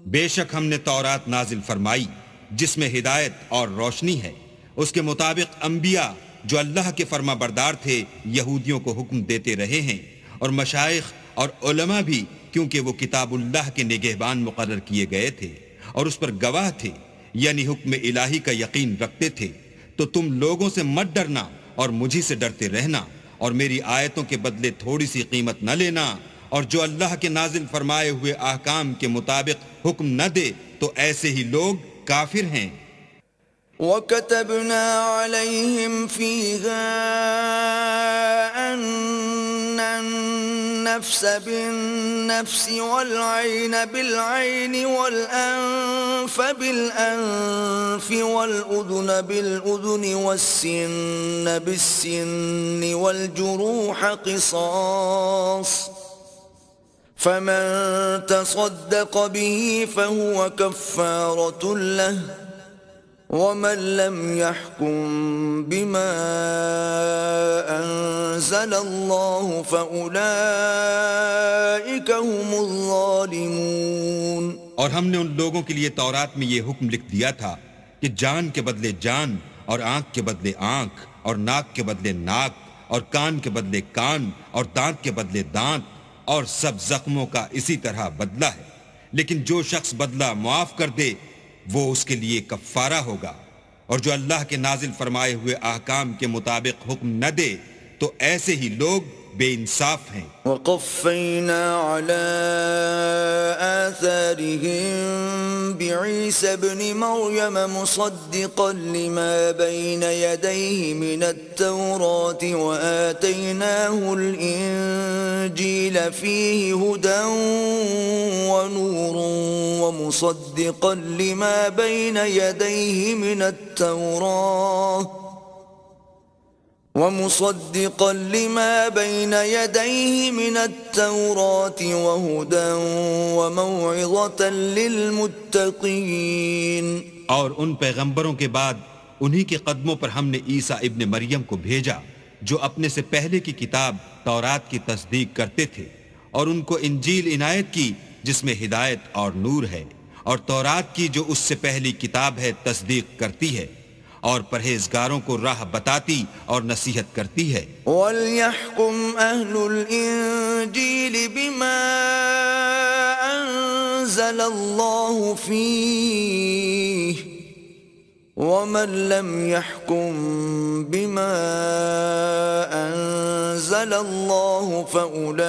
بے شک ہم نے تورات نازل فرمائی جس میں ہدایت اور روشنی ہے، اس کے مطابق انبیاء جو اللہ کے فرما بردار تھے یہودیوں کو حکم دیتے رہے ہیں، اور مشائخ اور علماء بھی کیونکہ وہ کتاب اللہ کے نگہبان مقرر کیے گئے تھے، اور اس پر گواہ تھے، یعنی حکم الہی کا یقین رکھتے تھے، تو تم لوگوں سے مت ڈرنا اور مجھی سے ڈرتے رہنا، اور میری آیتوں کے بدلے تھوڑی سی قیمت نہ لینا، اور جو اللہ کے نازل فرمائے ہوئے احکام کے مطابق حکم نہ دے تو ایسے ہی لوگ کافر ہیں۔ وَكَتَبْنَا عَلَيْهِمْ فِيهَا أَنَّ النَّفْسَ بِالنَّفْسِ وَالْعَيْنَ بِالْعَيْنِ وَالْأَنفَ بِالْأَنفِ وَالْأُذُنَ بِالْأُذُنِ وَالسِّنَّ بِالسِّنِّ وَالْجُرُوحَ قِصَاصٌ فَمَن تَصَدَّقَ بِهِ فَهُوَ كَفَّارَةٌ لَهُ وَمَن لَّمْ يَحْكُم بِمَا أَنزَلَ اللَّهُ فَأُولَٰئِكَ هُمُ الظَّالِمُونَ۔ اور ہم نے ان لوگوں کے لیے تورات میں یہ حکم لکھ دیا تھا کہ جان کے بدلے جان، اور آنکھ کے بدلے آنکھ، اور ناک کے بدلے ناک، اور کان کے بدلے کان، اور دانت کے بدلے دانت، اور سب زخموں کا اسی طرح بدلہ ہے، لیکن جو شخص بدلہ معاف کر دے وہ اس کے لیے کفارہ ہوگا، اور جو اللہ کے نازل فرمائے ہوئے احکام کے مطابق حکم نہ دے تو ایسے ہی لوگ بے انصاف ہیں۔ وَقَفَّيْنَا عَلَىٰ آثَارِهِم بِعِيسَى ابْنِ مَرْيَمَ مُصَدِّقًا لِّمَا بَيْنَ يَدَيْهِ مِنَ التَّوْرَاةِ وَآتَيْنَاهُ الْإِنجِيلَ فِيهِ هُدًى وَنُورٌ وَمُصَدِّقًا لِّمَا بَيْنَ يَدَيْهِ مِنَ التَّوْرَاةِ وَهُدًى وَمَوْعِظَةً لِّلْمُتَّقِينَ۔ اور ان پیغمبروں کے بعد انہی کے قدموں پر ہم نے عیسیٰ ابن مریم کو بھیجا، جو اپنے سے پہلے کی کتاب تورات کی تصدیق کرتے تھے، اور ان کو انجیل عنایت کی جس میں ہدایت اور نور ہے، اور تورات کی جو اس سے پہلی کتاب ہے تصدیق کرتی ہے، اور پرہیزگاروں کو راہ بتاتی اور نصیحت کرتی ہے۔ وَلْيَحْكُمْ أَهْلُ الْإِنجِيلِ بِمَا أَنزَلَ اللَّهُ فِيهِ وَمَن لَّمْ يَحْكُم بِمَا أَنزَلَ اللَّهُ فَأُولَٰئِكَ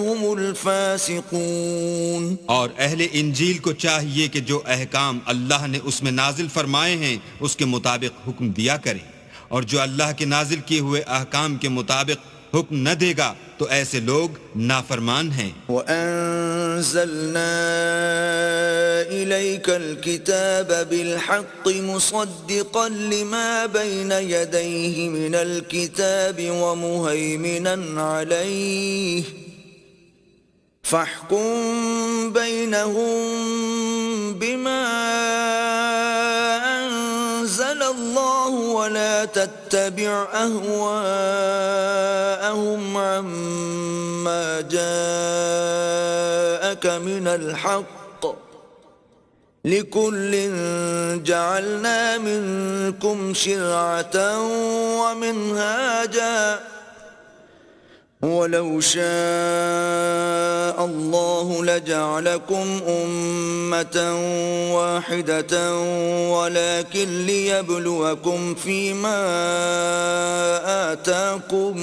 هُمُ الْفَاسِقُونَ۔ اور اہل انجیل کو چاہیے کہ جو احکام اللہ نے اس میں نازل فرمائے ہیں اس کے مطابق حکم دیا کریں، اور جو اللہ کے نازل کیے ہوئے احکام کے مطابق حکم نہ دے گا تو ایسے لوگ نافرمان ہیں۔ وَأَنزَلْنَا إِلَيْكَ الْكِتَابَ بِالْحَقِّ مُصَدِّقًا لِّمَا بَيْنَ يَدَيْهِ مِنَ الْكِتَابِ وَمُهَيْمِنًا عَلَيْهِ فَاحْكُم بَيْنَهُم بِمَا أَنزَلَ اللَّهُ وَلَا تَتَّبِعْ أَهْوَاءَهُمْ عَمَّا جَاءَكَ مِنَ الْحَقِّ لِكُلٍّ جَعَلْنَا مِنكُمْ شِرْعَةً وَمِنْهَاجًا وَلَوْ شَاءَ اللَّهُ لَجَعَلَكُمْ أُمَّةً وَاحِدَةً وَلَكِنْ لِيَبْلُوَكُمْ فِيمَا آتَاكُمْ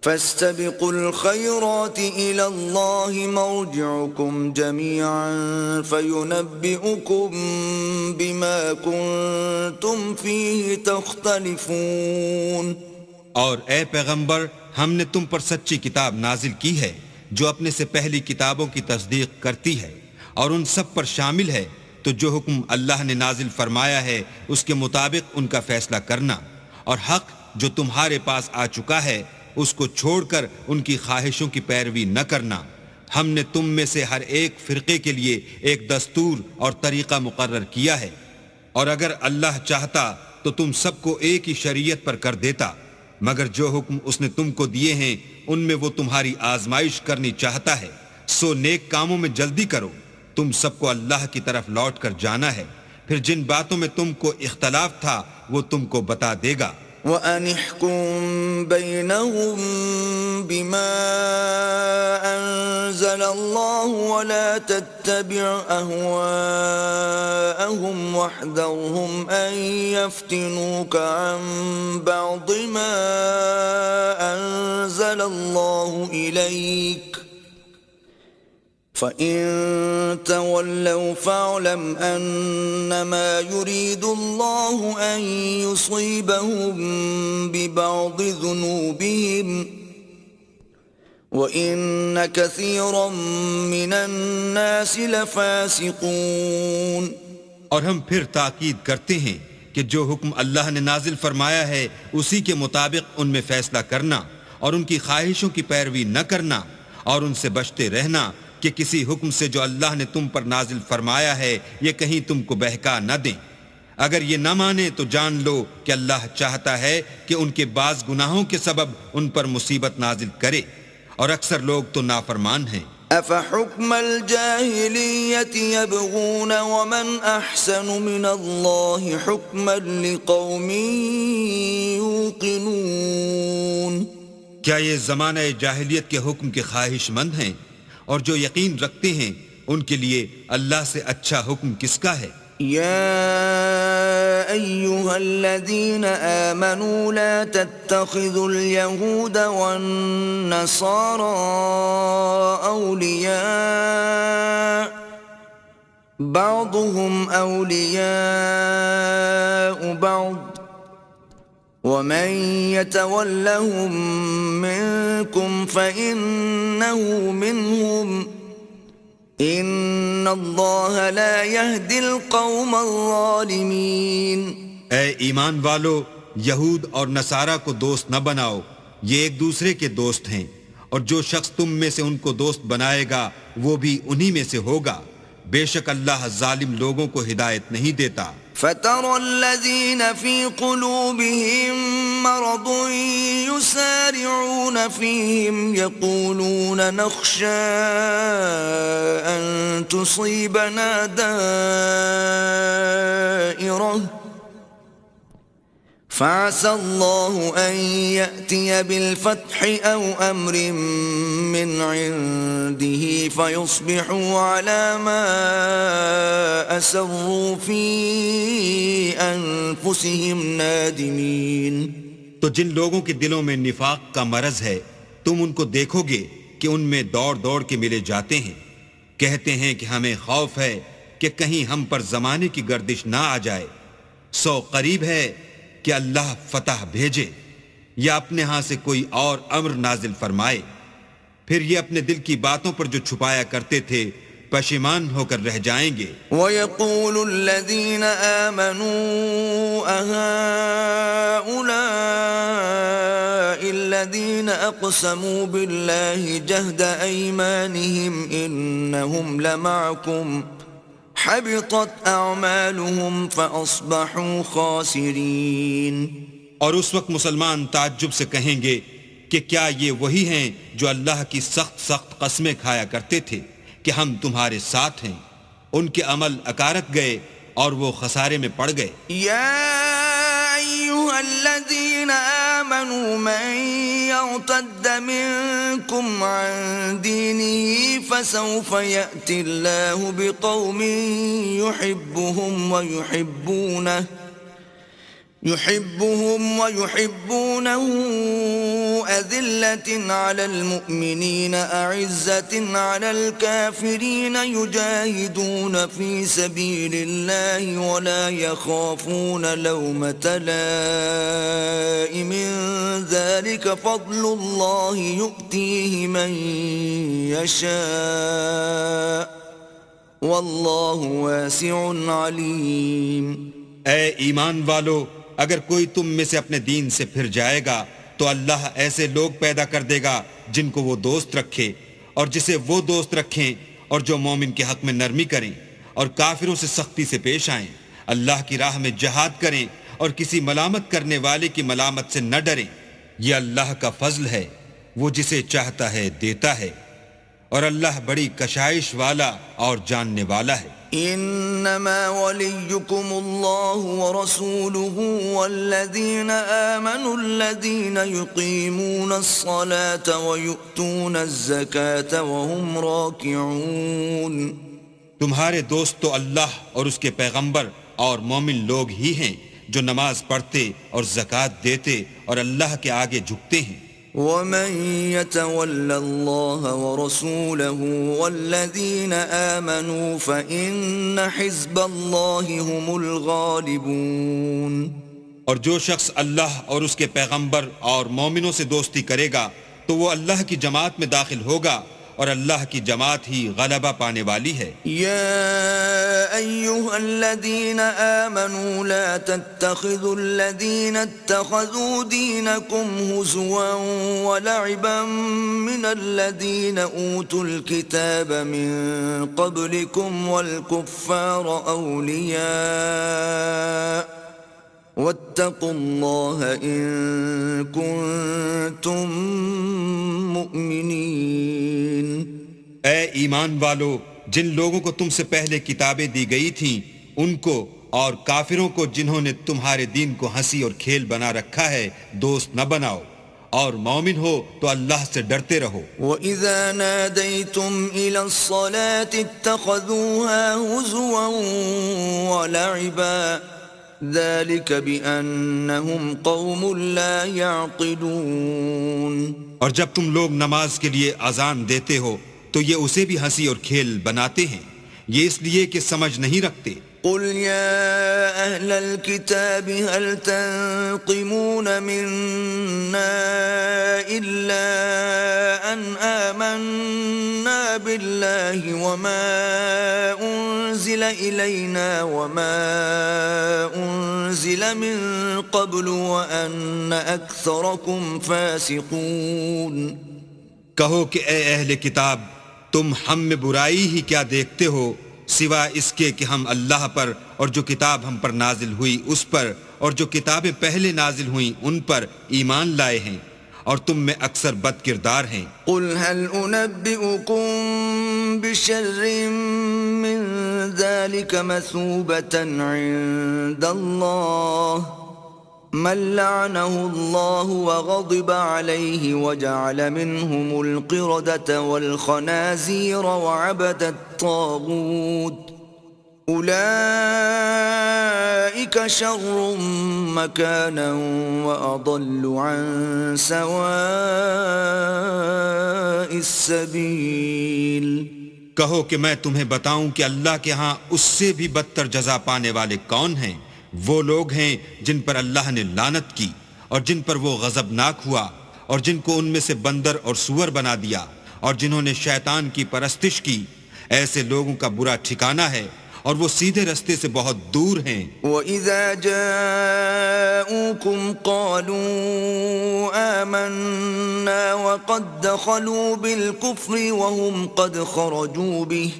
فَاسْتَبِقُوا الْخَيْرَاتِ إِلَى اللَّهِ مَرْجِعُكُمْ جَمِيعًا فَيُنَبِّئُكُم بِمَا كُنتُمْ فِيهِ تَخْتَلِفُونَ۔ اور اے پیغمبر، ہم نے تم پر سچی کتاب نازل کی ہے جو اپنے سے پہلی کتابوں کی تصدیق کرتی ہے، اور ان سب پر شامل ہے، تو جو حکم اللہ نے نازل فرمایا ہے اس کے مطابق ان کا فیصلہ کرنا، اور حق جو تمہارے پاس آ چکا ہے اس کو چھوڑ کر ان کی خواہشوں کی پیروی نہ کرنا۔ ہم نے تم میں سے ہر ایک فرقے کے لیے ایک دستور اور طریقہ مقرر کیا ہے، اور اگر اللہ چاہتا تو تم سب کو ایک ہی شریعت پر کر دیتا، مگر جو حکم اس نے تم کو دیے ہیں ان میں وہ تمہاری آزمائش کرنی چاہتا ہے، سو نیک کاموں میں جلدی کرو، تم سب کو اللہ کی طرف لوٹ کر جانا ہے، پھر جن باتوں میں تم کو اختلاف تھا وہ تم کو بتا دے گا، وَأَنِ احْكُم بَيْنَهُم بِمَا أَنزَلَ اللَّهُ وَلَا تَتَّبِعْ أَهْوَاءَهُمْ وَاحْذَرْهُمْ أَن يَفْتِنُوكَ عَن بَعْضِ مَا أَنزَلَ اللَّهُ إِلَيْكَ فَإِن تَوَلَّوْا فَاعْلَمْ أَنَّمَا يُرِيدُ اللَّهُ أَن يُصِيبَهُم بِبَعْضِ ذُنُوبِهِمْ وَإِنَّ كَثِيرًا مِّنَ النَّاسِ لَفَاسِقُونَ۔ اور ہم پھر تاکید کرتے ہیں کہ جو حکم اللہ نے نازل فرمایا ہے اسی کے مطابق ان میں فیصلہ کرنا اور ان کی خواہشوں کی پیروی نہ کرنا اور ان سے بچتے رہنا کہ کسی حکم سے جو اللہ نے تم پر نازل فرمایا ہے یہ کہیں تم کو بہکا نہ دیں۔ اگر یہ نہ مانے تو جان لو کہ اللہ چاہتا ہے کہ ان کے بعض گناہوں کے سبب ان پر مصیبت نازل کرے، اور اکثر لوگ تو نافرمان ہیں۔ أَفَحُكْمَ الْجَاهِلِيَّةِ يَبْغُونَ وَمَنْ أَحْسَنُ مِنَ اللَّهِ حُكْمًا لِقَوْمٍ يُوقِنُونَ۔ کیا یہ زمانہ جاہلیت کے حکم کے خواہش مند ہیں؟ اور جو یقین رکھتے ہیں ان کے لیے اللہ سے اچھا حکم کس کا ہے؟ يا أيها الذين آمنوا لا تتخذوا اليهود والنصارى أولياء بعضهم أولياء بعض ومن يتولهم منكم فإنه منهم ان اللہ لا يهدي القوم الظالمین۔ اے ایمان والو، یہود اور نصارہ کو دوست نہ بناؤ، یہ ایک دوسرے کے دوست ہیں، اور جو شخص تم میں سے ان کو دوست بنائے گا وہ بھی انہی میں سے ہوگا، بے شک اللہ ظالم لوگوں کو ہدایت نہیں دیتا۔ فَتَرَى الَّذِينَ فِي قُلُوبِهِم مَّرَضٌ يُسَارِعُونَ فِيهِمْ يَقُولُونَ نَخْشَىٰ أَن تُصِيبَنَا دَائِرَةٌ فَعَسَى اللَّهُ أَن يَأْتِيَ بِالْفَتْحِ أَوْ أَمْرٍ مِّنْ عِندِهِ فَيُصْبِحُوا عَلَى مَا أَسَرُّوا فِي أَنفُسِهِمْ نَادِمِينَ۔ تو جن لوگوں کے دلوں میں نفاق کا مرض ہے تم ان کو دیکھو گے کہ ان میں دوڑ دوڑ کے ملے جاتے ہیں، کہتے ہیں کہ ہمیں خوف ہے کہ کہیں ہم پر زمانے کی گردش نہ آ جائے، سو قریب ہے کہ اللہ فتح بھیجے یا اپنے ہاں سے کوئی اور امر نازل فرمائے، پھر یہ اپنے دل کی باتوں پر جو چھپایا کرتے تھے پشیمان ہو کر رہ جائیں گے۔ وَيَقُولُ الَّذِينَ آمَنُوا أَهَٰؤُلَاءِ الَّذِينَ أَقْسَمُوا بِاللَّهِ جَهْدَ أَيْمَانِهِمْ إِنَّهُمْ لَمَعَكُمْ حَبِطَتْ أَعْمَالُهُمْ فَأَصْبَحُوا خَاسِرِينَ۔ اور اس وقت مسلمان تعجب سے کہیں گے کہ کیا یہ وہی ہیں جو اللہ کی سخت سخت قسمیں کھایا کرتے تھے کہ ہم تمہارے ساتھ ہیں، ان کے عمل اکارت گئے اور وہ خسارے میں پڑ گئے۔ یا ایھا الذین آمنوا من یرتد منکم عن دینہ فسوف یأتی اللہ بقوم يحبهم ويحبونه أذلة على المؤمنين أعزة على الكافرين يجاهدون في سبيل الله ولا يخافون لومة لائم ذلك فضل الله يؤتيه من يشاء والله واسع عليم۔ اے ایمان والو، اگر کوئی تم میں سے اپنے دین سے پھر جائے گا تو اللہ ایسے لوگ پیدا کر دے گا جن کو وہ دوست رکھے اور جسے وہ دوست رکھیں، اور جو مومن کے حق میں نرمی کریں اور کافروں سے سختی سے پیش آئیں، اللہ کی راہ میں جہاد کریں اور کسی ملامت کرنے والے کی ملامت سے نہ ڈریں۔ یہ اللہ کا فضل ہے، وہ جسے چاہتا ہے دیتا ہے، اور اللہ بڑی کشائش والا اور جاننے والا ہے۔ انما وليكم الله ورسوله والذين آمنوا الذين يقيمون الصلاة ويؤتون الزكاة وهم راكعون. تمہارے دوست تو اللہ اور اس کے پیغمبر اور مومن لوگ ہی ہیں جو نماز پڑھتے اور زکوٰۃ دیتے اور اللہ کے آگے جھکتے ہیں. ومن يتول الله ورسوله والذين آمنوا فإن حزب الله هم الغالبون. اور جو شخص اللہ اور اس کے پیغمبر اور مومنوں سے دوستی کرے گا تو وہ اللہ کی جماعت میں داخل ہوگا اور اللہ کی جماعت ہی غلبہ پانے والی ہے. یا ایھا الذین آمنوا لا تتخذوا الذین اتخذوا دینکم ہزوا ولعبا من الذین اوتوا الکتاب من قبلکم والکفار اولیاء واتقوا اللہ ان کنتم مؤمنین. اے ایمان والو، جن لوگوں کو تم سے پہلے کتابیں دی گئی تھیں ان کو اور کافروں کو جنہوں نے تمہارے دین کو ہنسی اور کھیل بنا رکھا ہے دوست نہ بناؤ، اور مومن ہو تو اللہ سے ڈرتے رہو. وَإِذَا نَادَيْتُمْ إِلَى الصَّلَاةِ اتَّخَذُوهَا هُزُوًا وَلَعِبًا ذَلِكَ بِأَنَّهُمْ قَوْمٌ لَا يَعْقِلُونَ. اور جب تم لوگ نماز کے لیے اذان دیتے ہو تو یہ اسے بھی ہنسی اور کھیل بناتے ہیں، یہ اس لیے کہ سمجھ نہیں رکھتے. قل يا أهل الكتاب هل تنقمون منا إلا أن آمنا بالله وما أنزل إلينا وما أنزل من قبل وأن أكثركم فاسقون. کہو کہ اے اہل کتاب، تم ہم میں برائی ہی کیا دیکھتے ہو سوا اس کے کہ ہم اللہ پر اور جو کتاب ہم پر نازل ہوئی اس پر اور جو کتابیں پہلے نازل ہوئیں ان پر ایمان لائے ہیں، اور تم میں اکثر بد کردار ہیں. قل هل أنبئكم بشر من ذلك مثوبة عند الله من لعنه الله وغضب عليه وجعل منهم القردة والخنازير وعبد الطاغوت أولئك شر مكانا وأضل عن سواء السبيل. کہو کہ میں تمہیں بتاؤں کہ اللہ کے ہاں اس سے بھی بدتر جزا پانے والے کون ہیں. وہ لوگ ہیں جن پر اللہ نے لعنت کی اور جن پر وہ غضبناک ہوا اور جن کو ان میں سے بندر اور سور بنا دیا اور جنہوں نے شیطان کی پرستش کی. ایسے لوگوں کا برا ٹھکانہ ہے اور وہ سیدھے رستے سے بہت دور ہیں. وَإِذَا جَاءُوكُمْ قَالُوا آمَنَّا وَقَدْ دَخَلُوا بِالْكُفْرِ وَهُمْ قَدْ خَرَجُوا بِهِ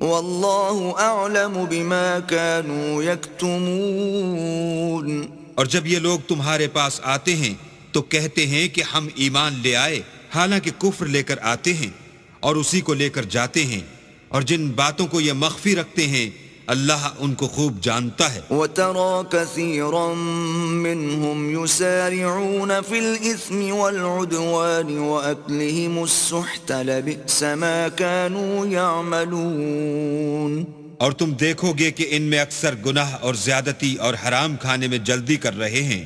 واللہ اعلم بما كانوا یکتمون. اور جب یہ لوگ تمہارے پاس آتے ہیں تو کہتے ہیں کہ ہم ایمان لے آئے، حالانکہ کفر لے کر آتے ہیں اور اسی کو لے کر جاتے ہیں، اور جن باتوں کو یہ مخفی رکھتے ہیں اللہ ان کو خوب جانتا ہے. وَتَرَى كَثِيرًا مِّنْهُمْ يُسَارِعُونَ فِي الْإِثْمِ وَالْعُدْوَانِ وَأَكْلِهِمُ السُّحْتَ لَبِئْسَ مَا كَانُوا يَعْمَلُونَ. اور تم دیکھو گے کہ ان میں اکثر گناہ اور زیادتی اور حرام کھانے میں جلدی کر رہے ہیں،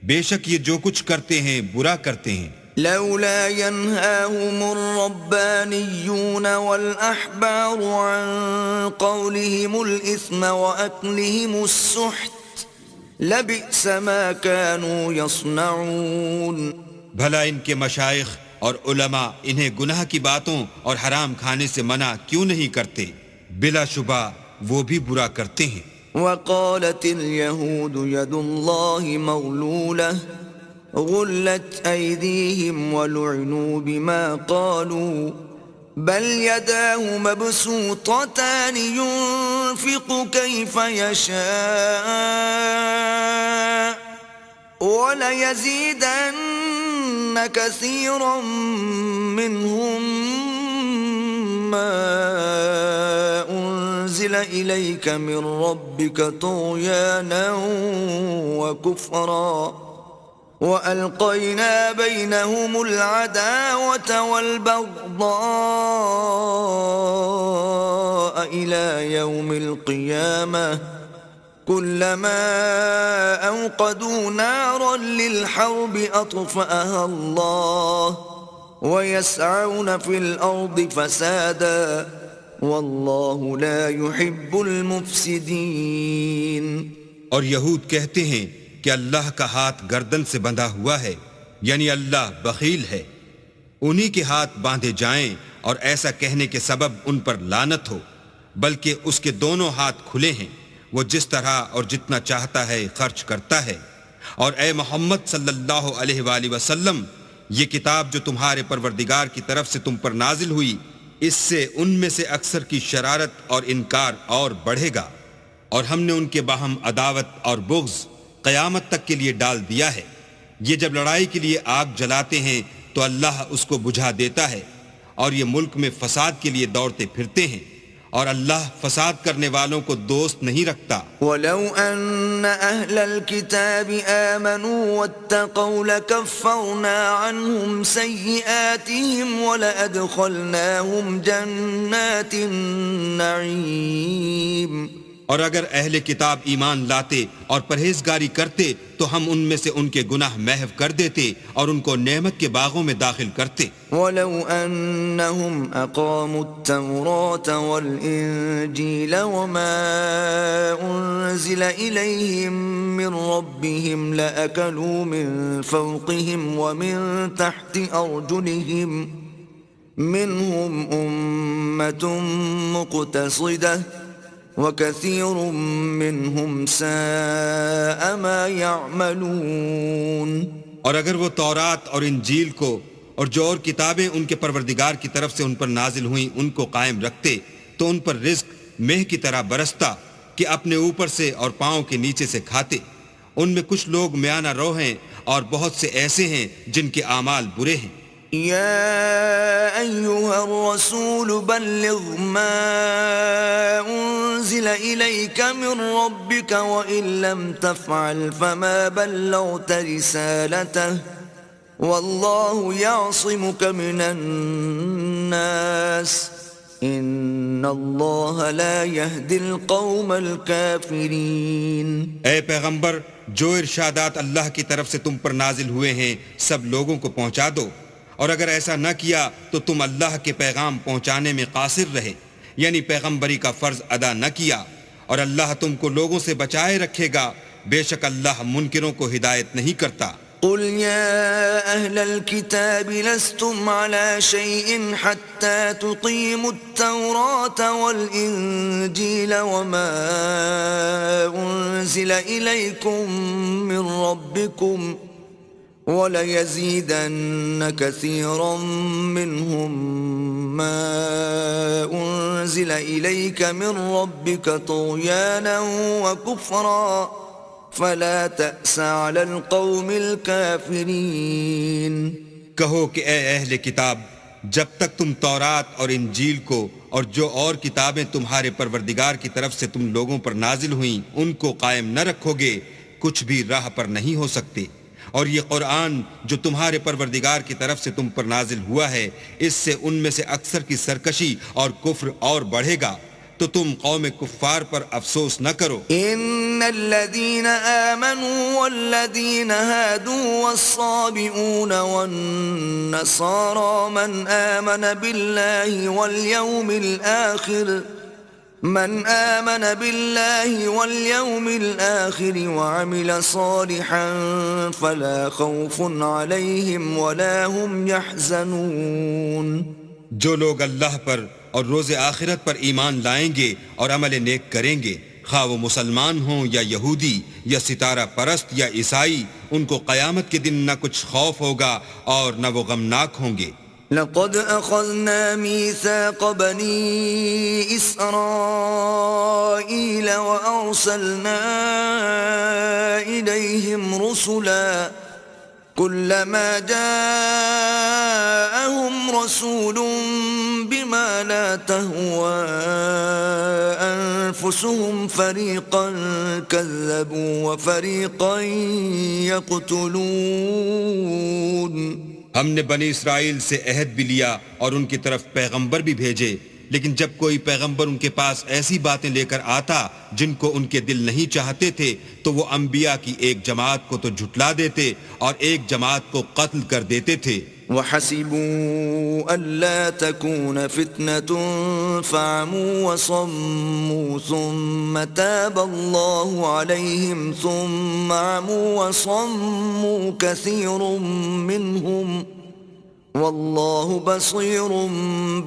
بے شک یہ جو کچھ کرتے ہیں برا کرتے ہیں. لولا ينهاهم الربانيون والأحبار عن قولهم الإثم وأكلهم السحت لبئس ما كانوا يصنعون. بھلا ان کے مشائخ اور علماء انہیں گناہ کی باتوں اور حرام کھانے سے منع کیوں نہیں کرتے؟ بلا شبہ وہ بھی برا کرتے ہیں. وقالت اليهود يد الله مغلولة غلت أيديهم ولعنوا بما قالوا بل يداه مبسوطتان ينفق كيف يشاء وليزيدن كثيرا منهم ما أنزل إليك من ربك طغيانا وكفرا وألقينا بينهم العداوة والبغضاء إلى يوم القيامة كلما أوقدوا نارا للحرب أطفأها الله ويسعون في الأرض فسادا والله لا يحب المفسدين. اور یہود کہتے ہیں کہ اللہ کا ہاتھ گردن سے بندھا ہوا ہے، یعنی اللہ بخیل ہے. انہی کے ہاتھ باندھے جائیں اور ایسا کہنے کے سبب ان پر لعنت ہو، بلکہ اس کے دونوں ہاتھ کھلے ہیں، وہ جس طرح اور جتنا چاہتا ہے خرچ کرتا ہے. اور اے محمد صلی اللہ علیہ وآلہ وسلم، یہ کتاب جو تمہارے پروردگار کی طرف سے تم پر نازل ہوئی، اس سے ان میں سے اکثر کی شرارت اور انکار اور بڑھے گا، اور ہم نے ان کے باہم عداوت اور بغض قیامت تک کے لیے ڈال دیا ہے. یہ جب لڑائی کے لیے آگ جلاتے ہیں تو اللہ اس کو بجھا دیتا ہے، اور یہ ملک میں فساد کے لیے دوڑتے پھرتے ہیں، اور اللہ فساد کرنے والوں کو دوست نہیں رکھتا. وَلَوْ أَنَّ أَهْلَ الْكِتَابِ آمَنُوا وَاتَّقَوْا لَكَفَّرْنَا عَنْهُمْ سَيِّئَاتِهِمْ وَلَأَدْخَلْنَاهُمْ جَنَّاتِ النَّعِيمِ. اور اگر اہل کتاب ایمان لاتے اور پرہیزگاری کرتے تو ہم ان میں سے ان کے گناہ محو کر دیتے اور ان کو نعمت کے باغوں میں داخل کرتے. وَلَوْ أَنَّهُمْ أَقَامُوا التَّوْرَاةَ وَالْإِنْجِيلَ وَمَا أُنْزِلَ إِلَيْهِمْ مِنْ رَبِّهِمْ لَأَكَلُوا مِنْ فَوْقِهِمْ وَمِنْ تَحْتِ أَرْجُلِهِمْ مِنْهُمْ أُمَّةٌ مُقْتَصِدَةٌ وَكَثِيرٌ مِّنْهُمْ سَاءَ مَا يَعْمَلُونَ. اور اگر وہ تورات اور انجیل کو اور جو اور کتابیں ان کے پروردگار کی طرف سے ان پر نازل ہوئیں ان کو قائم رکھتے تو ان پر رزق مہ کی طرح برستا کہ اپنے اوپر سے اور پاؤں کے نیچے سے کھاتے. ان میں کچھ لوگ میانہ رو ہیں اور بہت سے ایسے ہیں جن کے اعمال برے ہیں. يا أيها الرسول بلغ ما أنزل إليك من ربك وإن لم تفعل فما بلغت رسالته والله يعصمك من الناس إن الله لا يهدي القوم الكافرين. اے پیغمبر، جو ارشادات اللہ کی طرف سے تم پر نازل ہوئے ہیں سب لوگوں کو پہنچا دو، اور اگر ایسا نہ کیا تو تم اللہ کے پیغام پہنچانے میں قاصر رہے، یعنی پیغمبری کا فرض ادا نہ کیا، اور اللہ تم کو لوگوں سے بچائے رکھے گا، بے شک اللہ منکروں کو ہدایت نہیں کرتا. قل يا أهل الكتاب لستم على شيء حتى تقيموا التوراة والإنجيل وما أنزل إليكم من ربكم وَلَيَزِيدَنَّ كَثِيرًا مِّنْهُمْ مَا أُنزِلَ إِلَيْكَ مِنْ رَبِّكَ طُغْيَانًا وَكُفْرًا فَلَا تَأْسَ عَلَى الْقَوْمِ الْكَافِرِينَ. کہو کہ اے اہل کتاب، جب تک تم تورات اور انجیل کو اور جو اور کتابیں تمہارے پروردگار کی طرف سے تم لوگوں پر نازل ہوئیں ان کو قائم نہ رکھو گے، کچھ بھی راہ پر نہیں ہو سکتے. اور یہ قرآن جو تمہارے پروردگار کی طرف سے تم پر نازل ہوا ہے، اس سے ان میں سے اکثر کی سرکشی اور کفر اور بڑھے گا، تو تم قوم کفار پر افسوس نہ کرو. ان الذين آمنوا والذين هادوا والصابئون والنصارى من آمن بالله واليوم الآخر وعمل صالحا فلا خوف عليهم ولا هم يحزنون. جو لوگ اللہ پر اور روز آخرت پر ایمان لائیں گے اور عمل نیک کریں گے، خواہ وہ مسلمان ہوں یا یہودی یا ستارہ پرست یا عیسائی، ان کو قیامت کے دن نہ کچھ خوف ہوگا اور نہ وہ غمناک ہوں گے. لقد أخذنا ميثاق بني إسرائيل وأرسلنا إليهم رسلا كلما جاءهم رسول بما لا تهوى أنفسهم فريقا كذبوا وفريقا يقتلون. ہم نے بنی اسرائیل سے عہد بھی لیا اور ان کی طرف پیغمبر بھی بھیجے، لیکن جب کوئی پیغمبر ان کے پاس ایسی باتیں لے کر آتا جن کو ان کے دل نہیں چاہتے تھے تو وہ انبیاء کی ایک جماعت کو تو جھٹلا دیتے اور ایک جماعت کو قتل کر دیتے تھے. وحسبوا ألا تكون فتنة فعموا وصموا ثم تاب الله عليهم ثم عموا وصموا كثير منهم والله بصير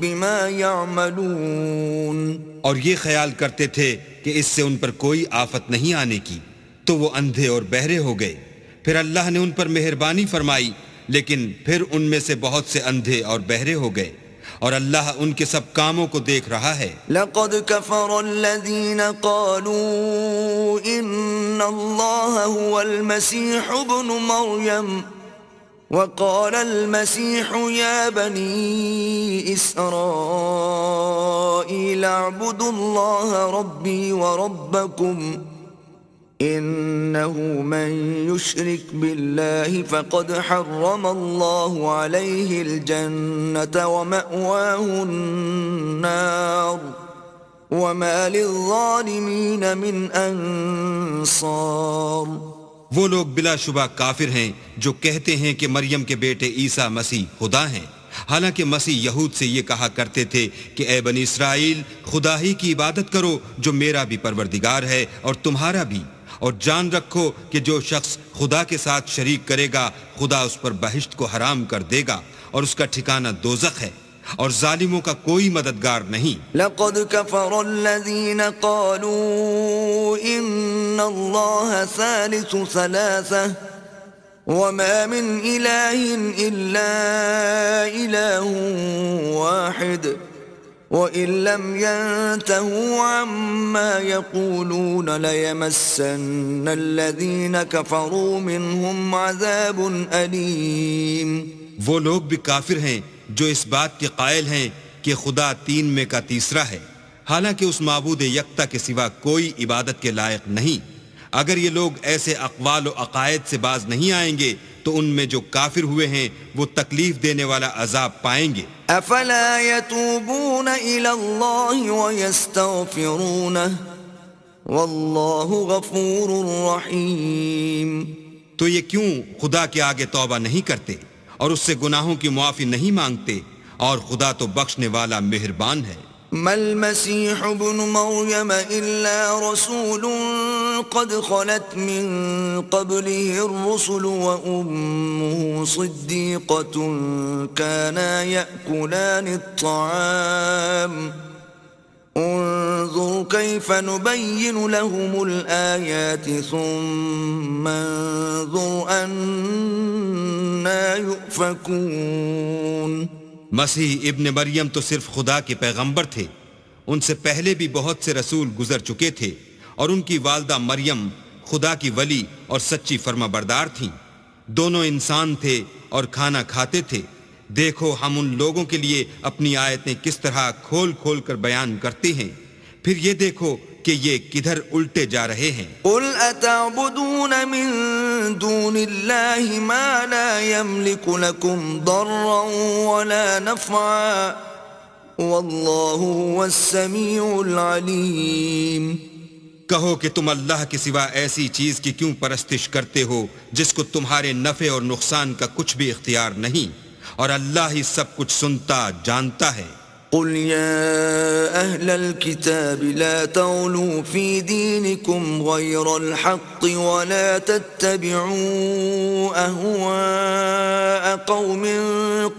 بما يعملون. اور یہ خیال کرتے تھے کہ اس سے ان پر کوئی آفت نہیں آنے کی، تو وہ اندھے اور بہرے ہو گئے. پھر اللہ نے ان پر مہربانی فرمائی، لیکن پھر ان میں سے بہت سے اندھے اور بہرے ہو گئے، اور اللہ ان کے سب کاموں کو دیکھ رہا ہے. لقد كفر الذين قالوا إن الله هو المسيح ابن مريم وقال المسيح يا بني إسرائيل اعبدوا الله ربي وربكم إنه من يشرك بالله فقد حرم الله عليه الجنة ومأواه النار وما للظالمين من أنصار. وہ لوگ بلا شبہ کافر ہیں جو کہتے ہیں کہ مریم کے بیٹے عیسیٰ مسیح خدا ہیں، حالانکہ مسیح یہود سے یہ کہا کرتے تھے کہ اے بنی اسرائیل، خدا ہی کی عبادت کرو جو میرا بھی پروردگار ہے اور تمہارا بھی، اور جان رکھو کہ جو شخص خدا کے ساتھ شریک کرے گا خدا اس پر بہشت کو حرام کر دے گا اور اس کا ٹھکانہ دوزخ ہے، اور ظالموں کا کوئی مددگار نہیں. لقد كفر الذين قالوا إن الله ثالث ثلاثة وما من إله إلا إله واحد وإن لم ينتهوا عما يقولون ليمسن الذين كفروا منهم عذاب أليم. وہ لوگ بھی کافر ہیں جو اس بات کے قائل ہیں کہ خدا تین میں کا تیسرا ہے، حالانکہ اس معبود یکتا کے سوا کوئی عبادت کے لائق نہیں. اگر یہ لوگ ایسے اقوال و عقائد سے باز نہیں آئیں گے تو ان میں جو کافر ہوئے ہیں وہ تکلیف دینے والا عذاب پائیں گے. افلا يتوبون الى الله ويستغفرونه والله غفور رحيم. تو یہ کیوں خدا کے آگے توبہ نہیں کرتے اور اس سے گناہوں کی معافی نہیں مانگتے، اور خدا تو بخشنے والا مہربان ہے. ما المسيح ابن مريم إلا رسول قد خلت من قبله الرسل وأمه صديقة كانا يأكلان الطعام انظر كيف نبين لهم الآيات ثم انظر أنا يؤفكون. مسیح ابن مریم تو صرف خدا کے پیغمبر تھے، ان سے پہلے بھی بہت سے رسول گزر چکے تھے، اور ان کی والدہ مریم خدا کی ولی اور سچی فرما بردار تھیں. دونوں انسان تھے اور کھانا کھاتے تھے. دیکھو ہم ان لوگوں کے لیے اپنی آیتیں کس طرح کھول کھول کر بیان کرتے ہیں، پھر یہ دیکھو کہ یہ کدھر الٹے جا رہے ہیں. قل اتعبدون من دون اللہ ما لا يملك لكم ضرا ولا نفعا واللہ هو السمیع العلیم. کہو کہ تم اللہ کے سوا ایسی چیز کی کیوں پرستش کرتے ہو جس کو تمہارے نفع اور نقصان کا کچھ بھی اختیار نہیں، اور اللہ ہی سب کچھ سنتا جانتا ہے. قل يا أهل الكتاب لا تغلوا في دينكم غير الحق ولا تتبعوا أهواء قوم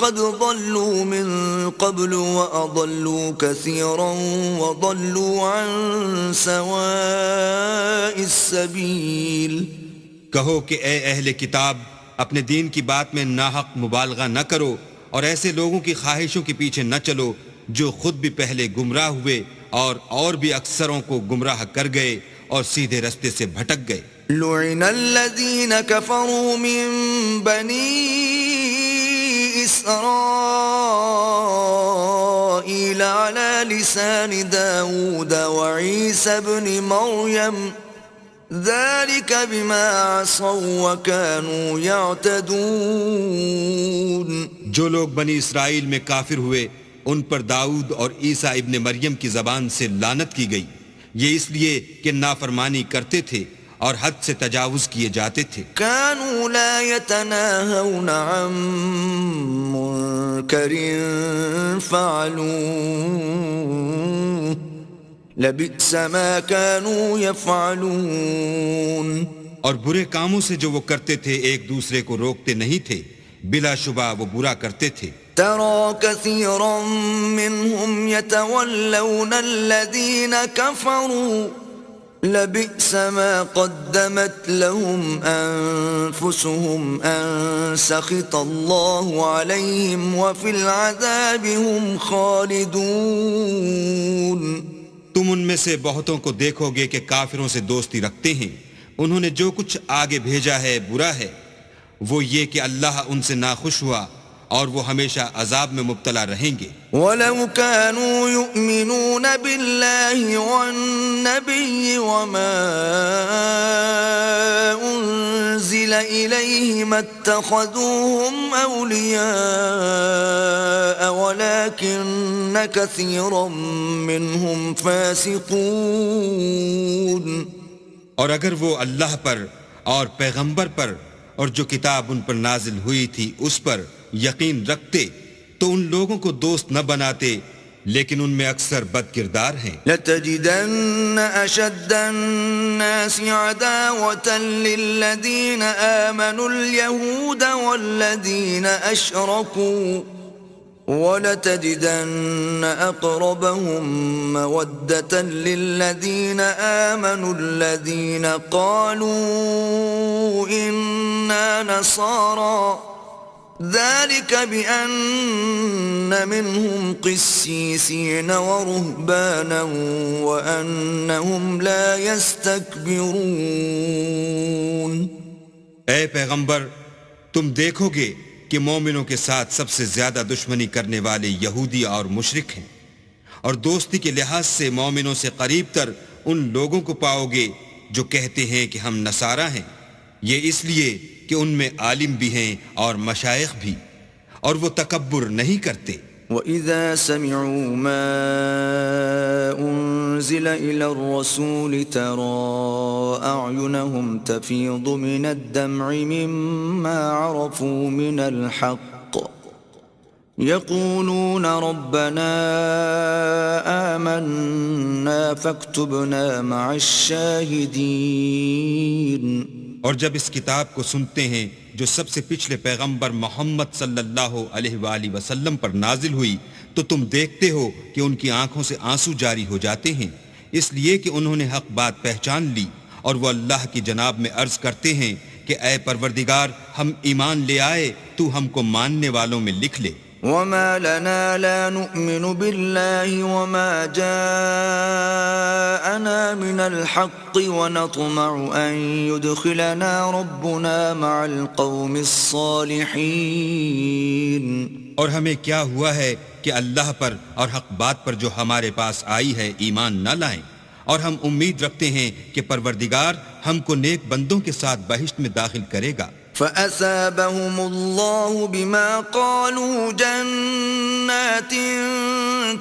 قد ضلوا من قبل وأضلوا كثيرا وضلوا عن سواء السبيل. کہو کہ اے اہل کتاب، اپنے دین کی بات میں ناحق مبالغہ نہ کرو اور ایسے لوگوں کی خواہشوں کے پیچھے نہ چلو جو خود بھی پہلے گمراہ ہوئے اور بھی اکثروں کو گمراہ کر گئے اور سیدھے رستے سے بھٹک گئے. لعن الذين كفروا من بني إسرائيل إسرائيل على لسان داود وعيسى ابن مريم ذلك بما عصوا وكانوا يعتدون. جو لوگ بنی اسرائیل میں کافر ہوئے ان پر داؤد اور عیسیٰ ابن مریم کی زبان سے لعنت کی گئی، یہ اس لیے کہ نافرمانی کرتے تھے اور حد سے تجاوز کیے جاتے تھے. كانوا لا يتناهون عن منكر فعلوه لبئس ما كانوا يفعلون. اور برے کاموں سے جو وہ کرتے تھے ایک دوسرے کو روکتے نہیں تھے، بلا شبہ وہ برا کرتے تھے. ترى كثيرا منهم يتولون الذين كفروا لبئس ما قدمت لهم أنفسهم أن سخط الله عليهم وفي العذاب هم خالدون. تم ان میں سے بہتوں کو دیکھو گے کہ کافروں سے دوستی رکھتے ہیں، انہوں نے جو کچھ آگے بھیجا ہے برا ہے، وہ یہ کہ اللہ ان سے ناخوش ہوا اور وہ ہمیشہ عذاب میں مبتلا رہیں گے. وَلَوْ كَانُوا يُؤْمِنُونَ بِاللَّهِ وَالنَّبِيِّ وَمَا أُنزِلَ إِلَيْهِ مَا اتَّخَذُوهُمْ أَوْلِيَاءَ وَلَكِنَّ كَثِيرًا مِّنْهُمْ فَاسِقُونَ. اور اگر وہ اللہ پر اور پیغمبر پر اور جو کتاب ان پر نازل ہوئی تھی اس پر یقین رکھتے تو ان لوگوں کو دوست نہ بناتے، لیکن ان میں اکثر بد کردار ہیں. لَتَجِدَنَّ أَشَدَّ النَّاسِ عَدَاوَةً لِّلَّذِينَ آمَنُوا الْيَهُودَ وَالَّذِينَ أَشْرَكُوا وَلَتَجِدَنَّ أَقْرَبَهُم مَّوَدَّةً لِّلَّذِينَ آمَنُوا الَّذِينَ قَالُوا إِنَّا نَصَارَىٰ ذلك بأن منهم قسيسين ورهبانا وأنهم لا يستكبرون. اے پیغمبر، تم دیکھو گے کہ مومنوں کے ساتھ سب سے زیادہ دشمنی کرنے والے یہودی اور مشرک ہیں، اور دوستی کے لحاظ سے مومنوں سے قریب تر ان لوگوں کو پاؤ گے جو کہتے ہیں کہ ہم نصارہ ہیں، یہ اس لیے کہ ان میں عالم بھی ہیں اور مشائخ بھی، اور وہ تکبر نہیں کرتے. وَإِذَا سَمِعُوا مَا أُنزِلَ إِلَى الرَّسُولِ تَرَىٰ أَعْيُنَهُمْ تَفِيضُ مِنَ الدَّمْعِ مِمَّا عَرَفُوا مِنَ الْحَقِّ يَقُولُونَ رَبَّنَا آمَنَّا فَاكْتُبْنَا مَعَ الشَّاهِدِينَ. اور جب اس کتاب کو سنتے ہیں جو سب سے پچھلے پیغمبر محمد صلی اللہ علیہ وآلہ وسلم پر نازل ہوئی تو تم دیکھتے ہو کہ ان کی آنکھوں سے آنسو جاری ہو جاتے ہیں، اس لیے کہ انہوں نے حق بات پہچان لی، اور وہ اللہ کی جناب میں عرض کرتے ہیں کہ اے پروردگار، ہم ایمان لے آئے، تو ہم کو ماننے والوں میں لکھ لے. وما لنا لا نؤمن بالله وما جاءنا من الحق ونطمع أن يدخلنا ربنا مع القوم الصالحين. اور ہمیں کیا ہوا ہے کہ اللہ پر اور حق بات پر جو ہمارے پاس آئی ہے ایمان نہ لائیں، اور ہم امید رکھتے ہیں کہ پروردگار ہم کو نیک بندوں کے ساتھ بہشت میں داخل کرے گا. فَأَثَابَهُمُ اللَّهُ بِمَا قَالُوا جَنَّاتٍ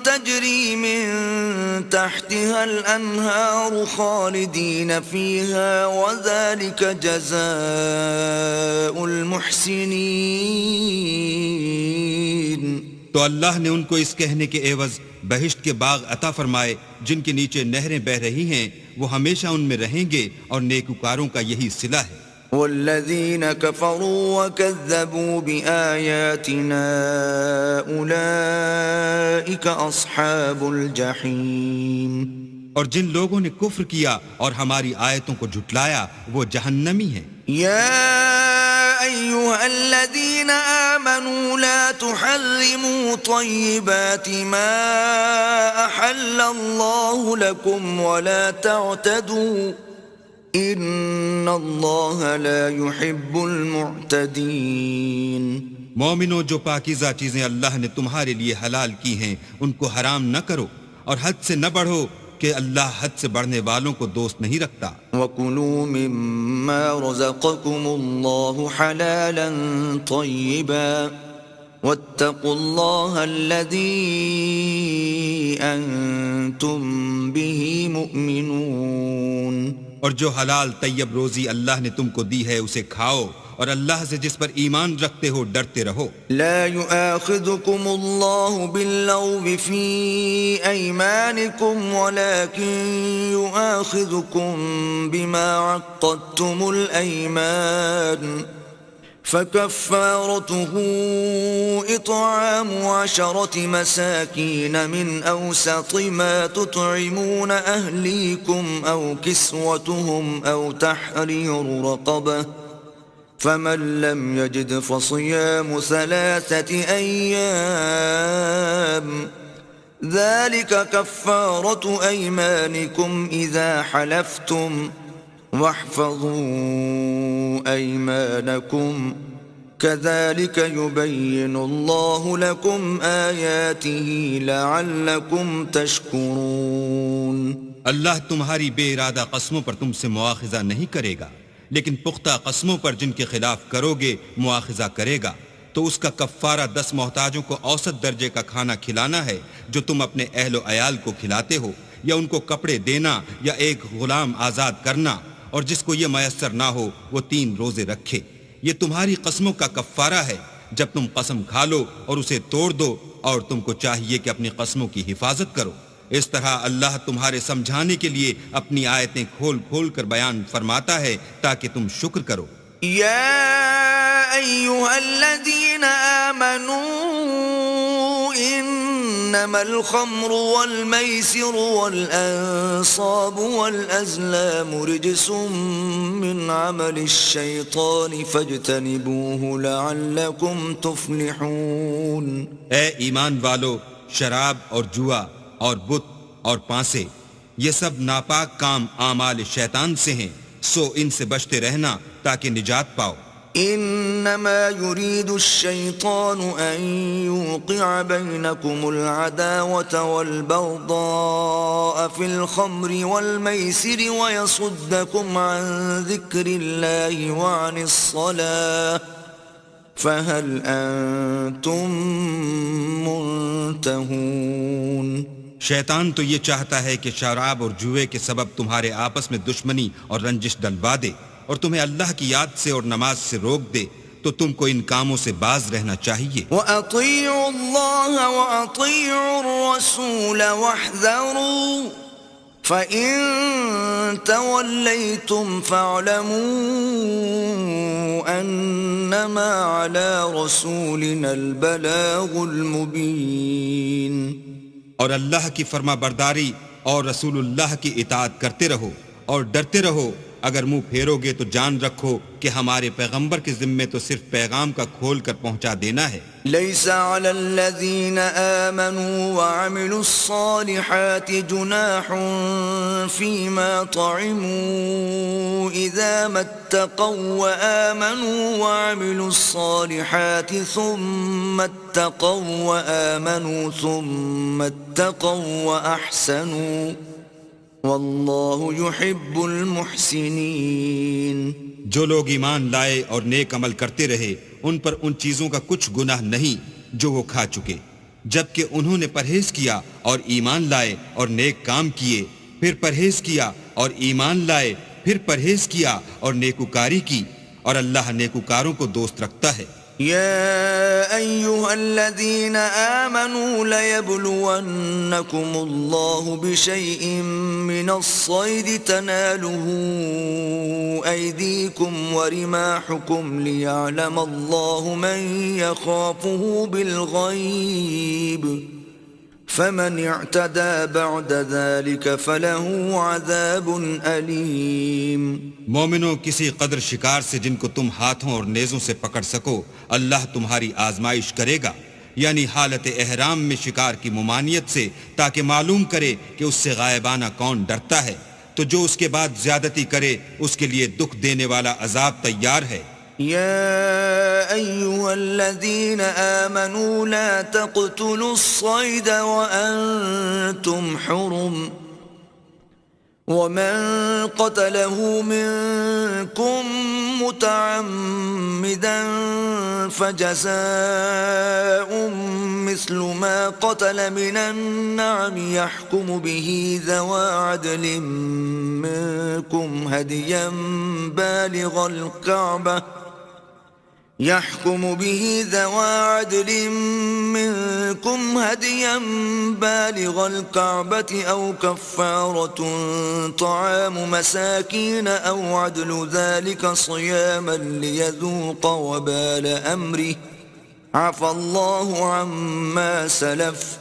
تَجْرِي مِن تَحْتِهَا الْأَنْهَارُ خَالِدِينَ فِيهَا وَذَلِكَ جَزَاءُ الْمُحْسِنِينَ. تو اللہ نے ان کو اس کہنے کے عوض بہشت کے باغ عطا فرمائے جن کے نیچے نہریں بہ رہی ہیں، وہ ہمیشہ ان میں رہیں گے، اور نیکوکاروں کا یہی صلہ ہے. والذین کفروا وکذبوا بآیاتنا اولئک اصحاب الجحیم. اور جن لوگوں نے کفر کیا اور ہماری آیتوں کو جھٹلایا وہ جہنمی ہیں. یا ایھا الذین آمنوا لا تحرموا طیبات ما احل اللہ لکم ولا تعتدوا ان اللہ لا يحب المعتدین. مومنو جو پاکیزہ چیزیں اللہ نے تمہارے لیے حلال کی ہیں ان کو حرام نہ کرو اور حد سے نہ بڑھو کہ اللہ حد سے بڑھنے والوں کو دوست نہیں رکھتا. وَكُلُوا مِمَّا رَزَقَكُمُ اللَّهُ حَلَالًا طَيِّبًا وَاتَّقُوا اللَّهَ الَّذِي أَنْتُمْ بِهِ مُؤْمِنُونَ. اور جو حلال طیب روزی اللہ نے تم کو دی ہے اسے کھاؤ اور اللہ سے جس پر ایمان رکھتے ہو ڈرتے رہو. لا يؤاخذكم الله باللغو في أيمانكم ولكن يؤاخذكم بما عقدتم الأيمان فكفارته إطعام 10 مساكين من أوسط ما تطعمون أهليكم أو كسوتهم أو تحرير رقبة فمن لم يجد فصيام 3 أيام ذلك كفارة أيمانكم إذا حلفتم واحفظوا أيمانكم كذلك يبين الله لكم آياته لعلكم تشكرون. اللہ تمہاری بے ارادہ قسموں پر تم سے مواخذہ نہیں کرے گا لیکن پختہ قسموں پر جن کے خلاف کرو گے مواخذہ کرے گا تو اس کا کفارہ 10 محتاجوں کو اوسط درجے کا کھانا کھلانا ہے جو تم اپنے اہل و عیال کو کھلاتے ہو یا ان کو کپڑے دینا یا ایک غلام آزاد کرنا اور جس کو یہ میسر نہ ہو وہ 3 روزے رکھے. یہ تمہاری قسموں کا کفارہ ہے جب تم قسم کھا لو اور اسے توڑ دو اور تم کو چاہیے کہ اپنی قسموں کی حفاظت کرو. اس طرح اللہ تمہارے سمجھانے کے لیے اپنی آیتیں کھول کھول کر بیان فرماتا ہے تاکہ تم شکر کرو. یا ایھا الذین آمنوا انما الخمر والمیسر والانصاب والازلام رجس من عمل الشیطان فاجتنبوه لعلکم تفلحون. اے ایمان والو، شراب اور جوا اور بت اور پانسے یہ سب ناپاک کام اعمال شیطان سے ہیں، سو ان سے بچتے رہنا تاکہ نجات پاؤ. انما يريد الشيطان ان يوقع بينكم العداوة والبغضاء في الخمر والميسر ويصدكم عن ذكر الله وعن الصلاة فهل انتم منتهون. شیطان تو یہ چاہتا ہے کہ شراب اور جوئے کے سبب تمہارے آپس میں دشمنی اور رنجش ڈلوا دے اور تمہیں اللہ کی یاد سے اور نماز سے روک دے، تو تم کو ان کاموں سے باز رہنا چاہیے. وَأَطِيعُوا اللَّهَ وَأَطِيعُوا الرَّسُولَ وَاحْذَرُوا فَإِن تَوَلَّيْتُمْ فَاعْلَمُوا أَنَّمَا عَلَى رَسُولِنَا الْبَلَاغُ الْمُبِينُ. اور اللہ کی فرما برداری اور رسول اللہ کی اطاعت کرتے رہو اور ڈرتے رہو. اگر منہ پھیرو گے تو جان رکھو کہ ہمارے پیغمبر کے ذمے تو صرف پیغام کا کھول کر پہنچا دینا ہے. ليس على الذين آمنوا وعملوا الصالحات جناح فيما طعموا إذا ما اتقوا وآمنوا وعملوا الصالحات ثم اتقوا وآمنوا ثم اتقوا وأحسنوا واللہ يحب المحسنین. جو لوگ ایمان لائے اور نیک عمل کرتے رہے ان پر ان چیزوں کا کچھ گناہ نہیں جو وہ کھا چکے، جبکہ انہوں نے پرہیز کیا اور ایمان لائے اور نیک کام کیے، پھر پرہیز کیا اور ایمان لائے، پھر پرہیز کیا اور نیکوکاری کی، اور اللہ نیکوکاروں کو دوست رکھتا ہے. يا أيها الذين آمنوا ليبلونكم الله بشيء من الصيد تناله أيديكم ورماحكم ليعلم الله من يخافه بالغيب فمن اعتدى بعد ذلك فله عذاب علیم. مومنوں، کسی قدر شکار سے جن کو تم ہاتھوں اور نیزوں سے پکڑ سکو اللہ تمہاری آزمائش کرے گا، یعنی حالت احرام میں شکار کی ممانعت سے، تاکہ معلوم کرے کہ اس سے غائبانہ کون ڈرتا ہے. تو جو اس کے بعد زیادتی کرے اس کے لیے دکھ دینے والا عذاب تیار ہے. يا أيها الذين آمنوا لا تقتلوا الصيد وأنتم حرم ومن قتله منكم متعمدا فجزاء مثل ما قتل من النعم يحكم به ذوى عدل منكم هديا بالغ الكعبة أو كفارة طعام مساكين أو عدل ذلك صياما ليذوق وبال أمره عفى الله عما سلف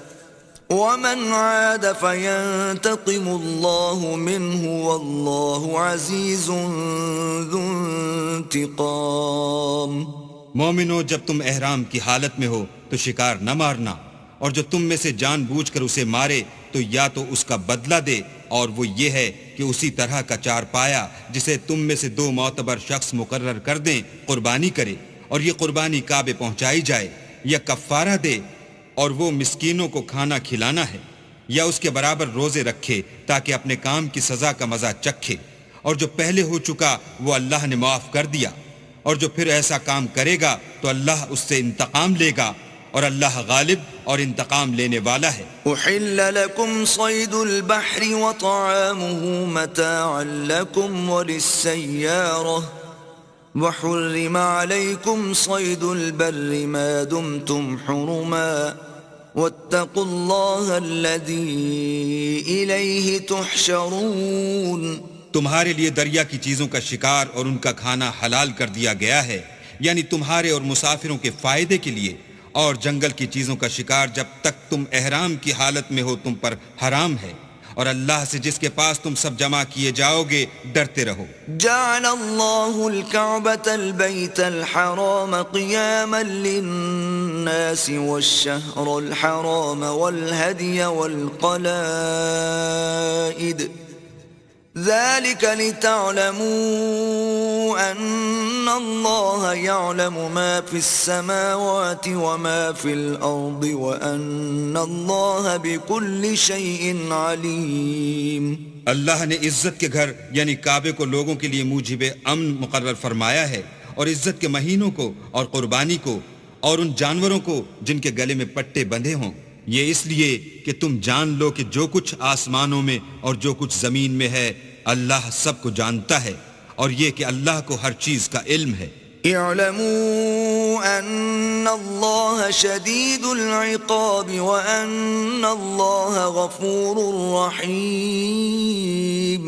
ومن عاد فينتقم الله منه والله عزيز ذو انتقام۔ مومنو، جب تم احرام کی حالت میں ہو تو شکار نہ مارنا، اور جو تم میں سے جان بوجھ کر اسے مارے تو یا تو اس کا بدلہ دے، اور وہ یہ ہے کہ اسی طرح کا چار پایا جسے تم میں سے 2 معتبر شخص مقرر کر دیں قربانی کرے، اور یہ قربانی کعبے پہنچائی جائے، یا کفارہ دے اور وہ مسکینوں کو کھانا کھلانا ہے، یا اس کے برابر روزے رکھے تاکہ اپنے کام کی سزا کا مزہ چکھے، اور جو پہلے ہو چکا وہ اللہ نے معاف کر دیا، اور جو پھر ایسا کام کرے گا تو اللہ اس سے انتقام لے گا، اور اللہ غالب اور انتقام لینے والا ہے۔ احل لكم صيد البحر وطعامه متاعا لكم وللسيارة وحرم عليكم صيد البر ما دمتم حرما واتقوا الله الذي إليه تحشرون۔ تمہارے لیے دریا کی چیزوں کا شکار اور ان کا کھانا حلال کر دیا گیا ہے، یعنی تمہارے اور مسافروں کے فائدے کے لیے، اور جنگل کی چیزوں کا شکار جب تک تم احرام کی حالت میں ہو تم پر حرام ہے، اور اللہ سے جس کے پاس تم سب جمع کیے جاؤ گے ڈرتے رہو۔ جعل الله الكعبة البيت الحرام قياما للناس والشهر الحرام والهدي والقلائد ذلك لتعلموا أن الله يعلم ما في السماوات وما في الأرض وأن الله بكل شيء عليم۔ اللہ نے عزت کے گھر یعنی کعبے کو لوگوں کے لیے موجب امن مقرر فرمایا ہے، اور عزت کے مہینوں کو اور قربانی کو اور ان جانوروں کو جن کے گلے میں پٹے بندھے ہوں، یہ اس لیے کہ تم جان لو کہ جو کچھ آسمانوں میں اور جو کچھ زمین میں ہے اللہ سب کو جانتا ہے، اور یہ کہ اللہ کو ہر چیز کا علم ہے۔ اعلموا ان اللہ شدید العقاب وان اللہ غفور رحیم۔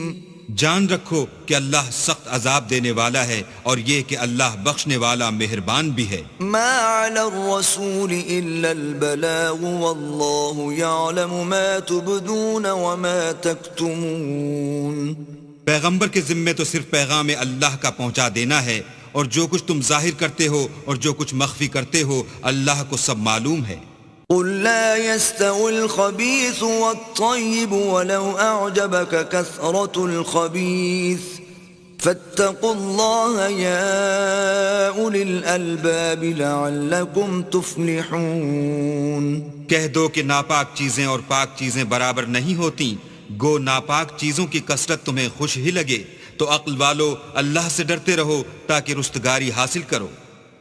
جان رکھو کہ اللہ سخت عذاب دینے والا ہے، اور یہ کہ اللہ بخشنے والا مہربان بھی ہے۔ ما علی الرسول الا البلاغ واللہ یعلم ما تبدون وما تکتمون۔ پیغمبر کے ذمے تو صرف پیغام اللہ کا پہنچا دینا ہے، اور جو کچھ تم ظاہر کرتے ہو اور جو کچھ مخفی کرتے ہو اللہ کو سب معلوم ہے۔ قل لا يستوي الخبيث والطيب ولو أعجبك كثرة الخبيث فاتقوا الله يا أولي الألباب لعلكم تفلحون۔ کہہ دو کہ ناپاک چیزیں اور پاک چیزیں برابر نہیں ہوتی، گو ناپاک چیزوں کی کثرت تمہیں خوش ہی لگے، تو عقل والو اللہ سے ڈرتے رہو تاکہ رستگاری حاصل کرو۔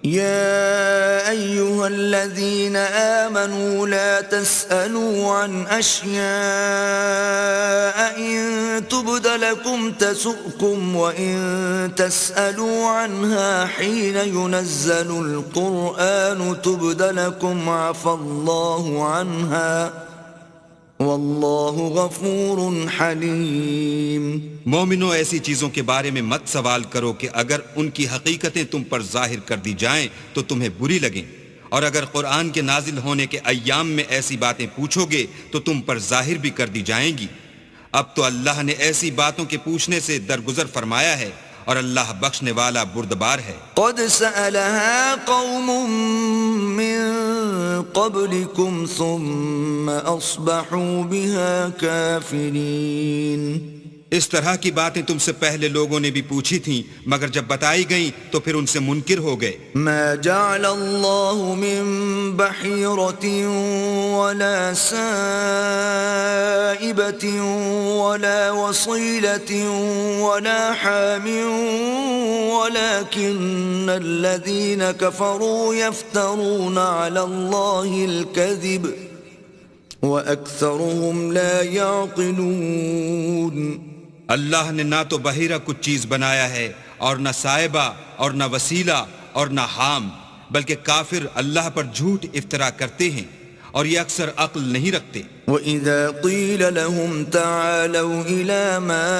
يا أيها الذين آمنوا لا تسألوا عن أشياء إن تبد لكم تسؤكم وإن تسألوا عنها حين ينزل القرآن تبد لكم عفى الله عنها واللہ غفور حلیم۔ مومنو، ایسی چیزوں کے بارے میں مت سوال کرو کہ اگر ان کی حقیقتیں تم پر ظاہر کر دی جائیں تو تمہیں بری لگیں، اور اگر قرآن کے نازل ہونے کے ایام میں ایسی باتیں پوچھو گے تو تم پر ظاہر بھی کر دی جائیں گی۔ اب تو اللہ نے ایسی باتوں کے پوچھنے سے درگزر فرمایا ہے، اور اللہ بخشنے والا بردبار ہے۔ قد سألها قوم من قبلكم ثم أصبحوا بها كافرين۔ اس طرح کی باتیں تم سے پہلے لوگوں نے بھی پوچھی تھیں، مگر جب بتائی گئیں تو پھر ان سے منکر ہو گئے۔ ما جعل الله من بحيرة ولا سائبة ولا وصيلة ولا حام ولكن الذين كفروا يفترون على الله الكذب وأكثرهم لا يعقلون۔ اللہ نے نہ تو بحیرہ کچھ چیز بنایا ہے اور نہ صائبہ اور نہ وسیلہ اور نہ حام، بلکہ کافر اللہ پر جھوٹ افطرا کرتے ہیں اور یہ اکثر عقل نہیں رکھتے۔ وَإِذَا قِيلَ لَهُمْ تَعَالَوْا إِلَى مَا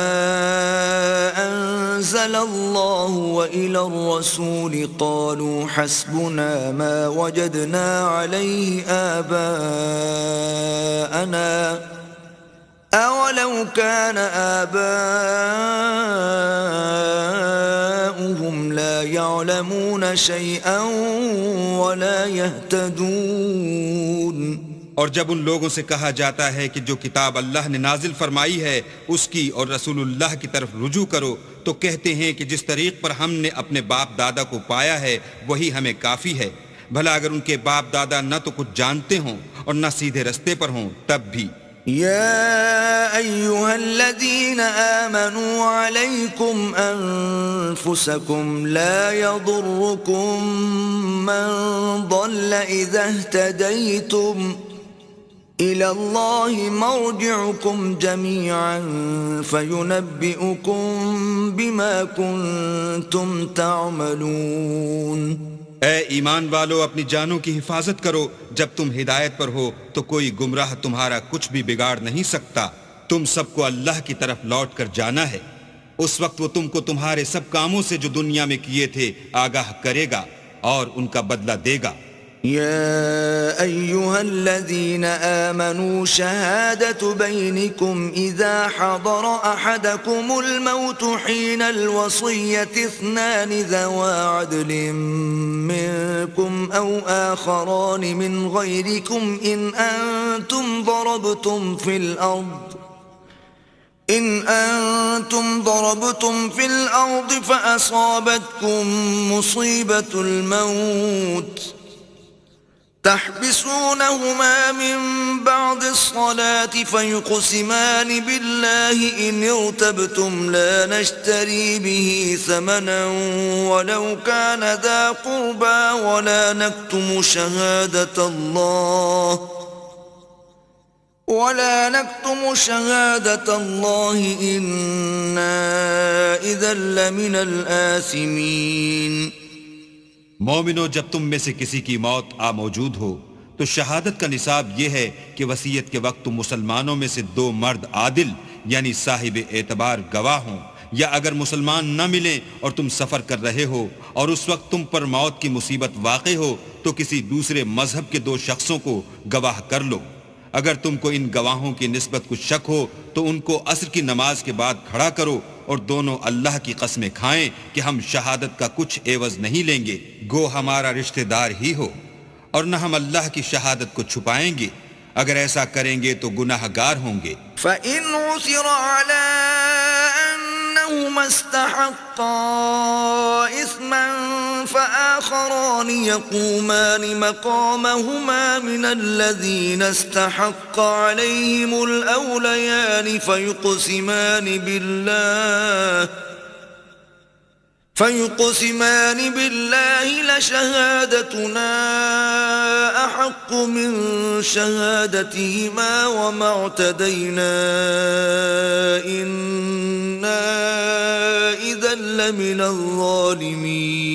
أَنزَلَ اللَّهُ وَإِلَى الرَّسُولِ قَالُوا حَسْبُنَا مَا وَجَدْنَا عَلَيْهِ آبَاءَنَا أَوَلَوْ كَانَ آبَاؤُهُمْ لَا يَعْلَمُونَ شَيْئًا وَلَا يَهْتَدُونَ۔ اور جب ان لوگوں سے کہا جاتا ہے کہ جو کتاب اللہ نے نازل فرمائی ہے اس کی اور رسول اللہ کی طرف رجوع کرو، تو کہتے ہیں کہ جس طریق پر ہم نے اپنے باپ دادا کو پایا ہے وہی ہمیں کافی ہے۔ بھلا اگر ان کے باپ دادا نہ تو کچھ جانتے ہوں اور نہ سیدھے رستے پر ہوں تب بھی۔ يا أيها الذين آمنوا عليكم أنفسكم لا يضركم من ضل إذا اهتديتم إلى الله مرجعكم جميعا فينبئكم بما كنتم تعملون۔ اے ایمان والو، اپنی جانوں کی حفاظت کرو، جب تم ہدایت پر ہو تو کوئی گمراہ تمہارا کچھ بھی بگاڑ نہیں سکتا۔ تم سب کو اللہ کی طرف لوٹ کر جانا ہے، اس وقت وہ تم کو تمہارے سب کاموں سے جو دنیا میں کیے تھے آگاہ کرے گا اور ان کا بدلہ دے گا۔ يا أيها الذين آمنوا شهادة بينكم إذا حضر أحدكم الموت حين الوصية اثنان ذوى عدل منكم أو آخران من غيركم إن أنتم ضربتم في الأرض فأصابتكم مصيبة الموت تحبسونهما من بعد الصلاة فيقسمان بالله إن ارتبتم لا نشتري به ثمنا ولو كان ذا قربى ولا نكتم شهادة الله إنا إذا لمن الآثمين۔ مومنو، جب تم میں سے کسی کی موت موجود ہو تو شہادت کا نصاب یہ ہے کہ وصیت کے وقت تم مسلمانوں میں سے دو مرد عادل یعنی صاحب اعتبار گواہ ہوں، یا اگر مسلمان نہ ملیں اور تم سفر کر رہے ہو اور اس وقت تم پر موت کی مصیبت واقع ہو تو کسی دوسرے مذہب کے دو شخصوں کو گواہ کر لو۔ اگر تم کو ان گواہوں کی نسبت کچھ شک ہو تو ان کو عصر کی نماز کے بعد کھڑا کرو اور دونوں اللہ کی قسمیں کھائیں کہ ہم شہادت کا کچھ عوض نہیں لیں گے، گو ہمارا رشتہ دار ہی ہو، اور نہ ہم اللہ کی شہادت کو چھپائیں گے، اگر ایسا کریں گے تو گناہ گار ہوں گے۔ فَإِنْ عُثِرَ عَلَىٰ أَنَّهُمَا اسْتَحَقَّا إِثْمًا فَآخَرَانِ يَقُومَانِ مَقَامَهُمَا مِنَ الَّذِينَ اسْتَحَقَّ عَلَيْهِمُ الْأَوْلَيَانِ فيقسمان بالله لشهادتنا أحق من شهادتهما وما اعتدينا إنا إذا لمن الظالمين۔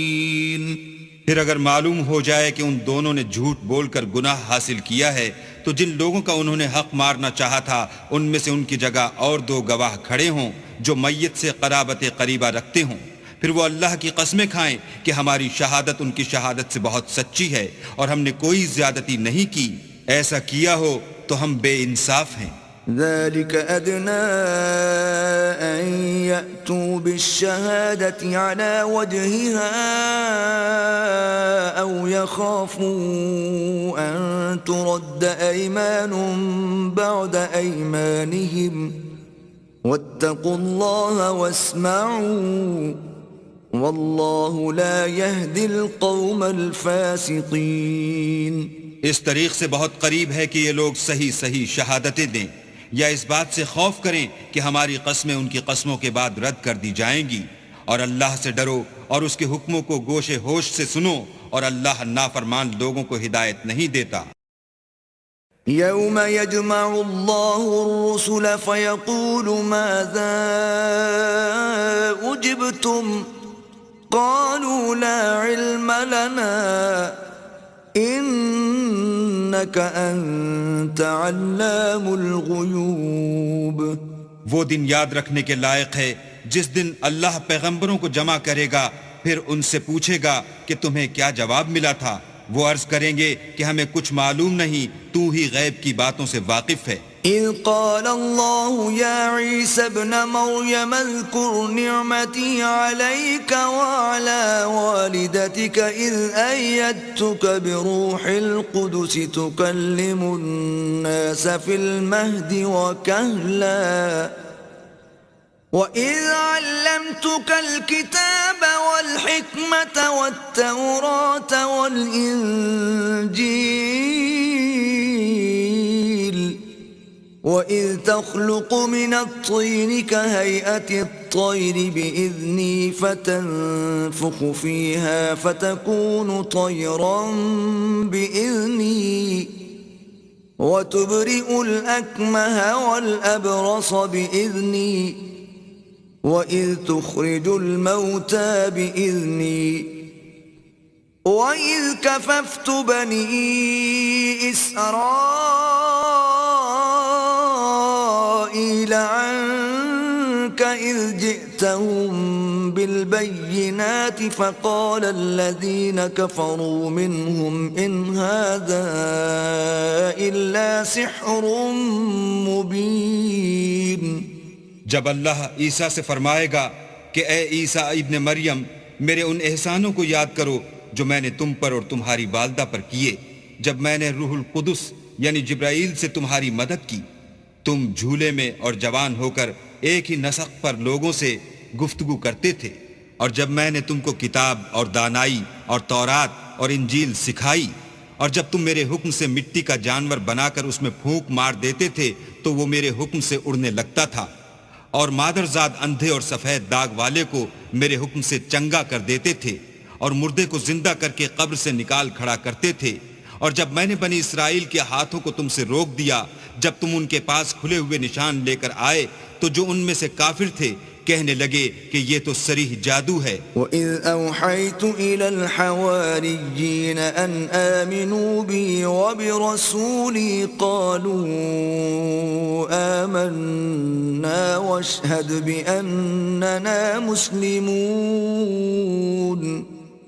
پھر اگر معلوم ہو جائے کہ ان دونوں نے جھوٹ بول کر گناہ حاصل کیا ہے تو جن لوگوں کا انہوں نے حق مارنا چاہا تھا ان میں سے ان کی جگہ اور دو گواہ کھڑے ہوں جو میت سے قرابت قریبہ رکھتے ہوں، پھر وہ اللہ کی قسمیں کھائیں کہ ہماری شہادت ان کی شہادت سے بہت سچی ہے اور ہم نے کوئی زیادتی نہیں کی، ایسا کیا ہو تو ہم بے انصاف ہیں۔ ذلك أدنى أن يأتوا بالشهادة على وجهها أو يخافوا أن ترد أيمان بعد أيمانهم واتقوا الله واسمعوا والله لا يهدي القوم الفاسقين. اس طریق سے بہت قریب ہے کہ یہ لوگ صحیح صحیح شہادتیں دیں، یا اس بات سے خوف کریں کہ ہماری قسمیں ان کی قسموں کے بعد رد کر دی جائیں گی. اور اللہ سے ڈرو اور اس کے حکموں کو گوش ہوش سے سنو، اور اللہ نافرمان لوگوں کو ہدایت نہیں دیتا. يوم يجمع الله الرسل فيقول ماذا أجبتم قالوا لا علم لنا إنك أنت علام الغيوب. وہ دن یاد رکھنے کے لائق ہے جس دن اللہ پیغمبروں کو جمع کرے گا، پھر ان سے پوچھے گا کہ تمہیں کیا جواب ملا تھا. وہ عرض کریں گے کہ ہمیں کچھ معلوم نہیں، تو ہی غیب کی باتوں سے واقف ہے. إذ قال الله يا عيسى ابن مريم اذكر نعمتي عليك وعلى والدتك إذ أيدتك بروح القدس تكلم الناس في المهد وكهلا وَإِذْ عَلَّمْتُكَ الْكِتَابَ وَالْحِكْمَةَ وَالتَّوْرَاةَ وَالْإِنْجِيلَ وَإِذْ تَخْلُقُ مِنَ الطِّينِ كَهَيْئَةِ الطَّيْرِ بِإِذْنِي فَتَنفُخُ فِيهَا فَتَكُونُ طَيْرًا بِإِذْنِي وَتُبْرِئُ الْأَكْمَهَ وَالْأَبْرَصَ بِإِذْنِي وَإِذْ تُخْرِجُ الْمَوْتَى بِإِذْنِي وَإِذْ كَفَفْتُ بَنِي إِسْرَائِيلَ عَنْكَ إِذْ جِئْتَهُمْ بِالْبَيِّنَاتِ فَقَالَ الَّذِينَ كَفَرُوا مِنْهُمْ إِنْ هَذَا إِلَّا سِحْرٌ مُبِينٌ. جب اللہ عیسیٰ سے فرمائے گا کہ اے عیسیٰ ابن مریم، میرے ان احسانوں کو یاد کرو جو میں نے تم پر اور تمہاری والدہ پر کیے، جب میں نے روح القدس یعنی جبرائیل سے تمہاری مدد کی. تم جھولے میں اور جوان ہو کر ایک ہی نسق پر لوگوں سے گفتگو کرتے تھے، اور جب میں نے تم کو کتاب اور دانائی اور تورات اور انجیل سکھائی، اور جب تم میرے حکم سے مٹی کا جانور بنا کر اس میں پھونک مار دیتے تھے تو وہ میرے حکم سے اڑنے لگتا تھا، اور مادرزاد اندھے اور سفید داغ والے کو میرے حکم سے چنگا کر دیتے تھے، اور مردے کو زندہ کر کے قبر سے نکال کھڑا کرتے تھے. اور جب میں نے بنی اسرائیل کے ہاتھوں کو تم سے روک دیا جب تم ان کے پاس کھلے ہوئے نشان لے کر آئے، تو جو ان میں سے کافر تھے کہنے لگے کہ یہ تو صریح جادو ہے. وَإِذْ أَوْحَيْتُ إِلَى الْحَوَارِيِّينَ أَنْ آمِنُوا بِي وَبِرَسُولِي قَالُوا آمَنَّا وَاشْهَدْ بِأَنَّنَا مُسْلِمُونَ.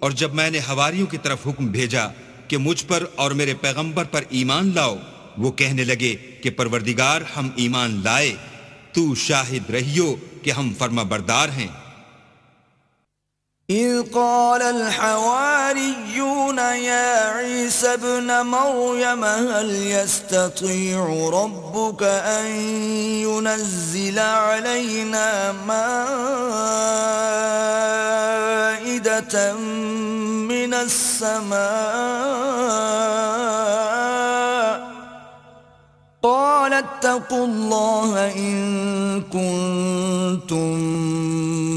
اور جب میں نے حواریوں کی طرف حکم بھیجا کہ مجھ پر اور میرے پیغمبر پر ایمان لاؤ، وہ کہنے لگے کہ پروردگار ہم ایمان لائے، تو شاہد رہیو کہ ہم فرما بردار ہیں. إذ قال الحواريون يا عيسى ابن مريم هل يستطيع ربك أن ينزل علينا مائدة من السماء قال اتقوا الله إن كنتم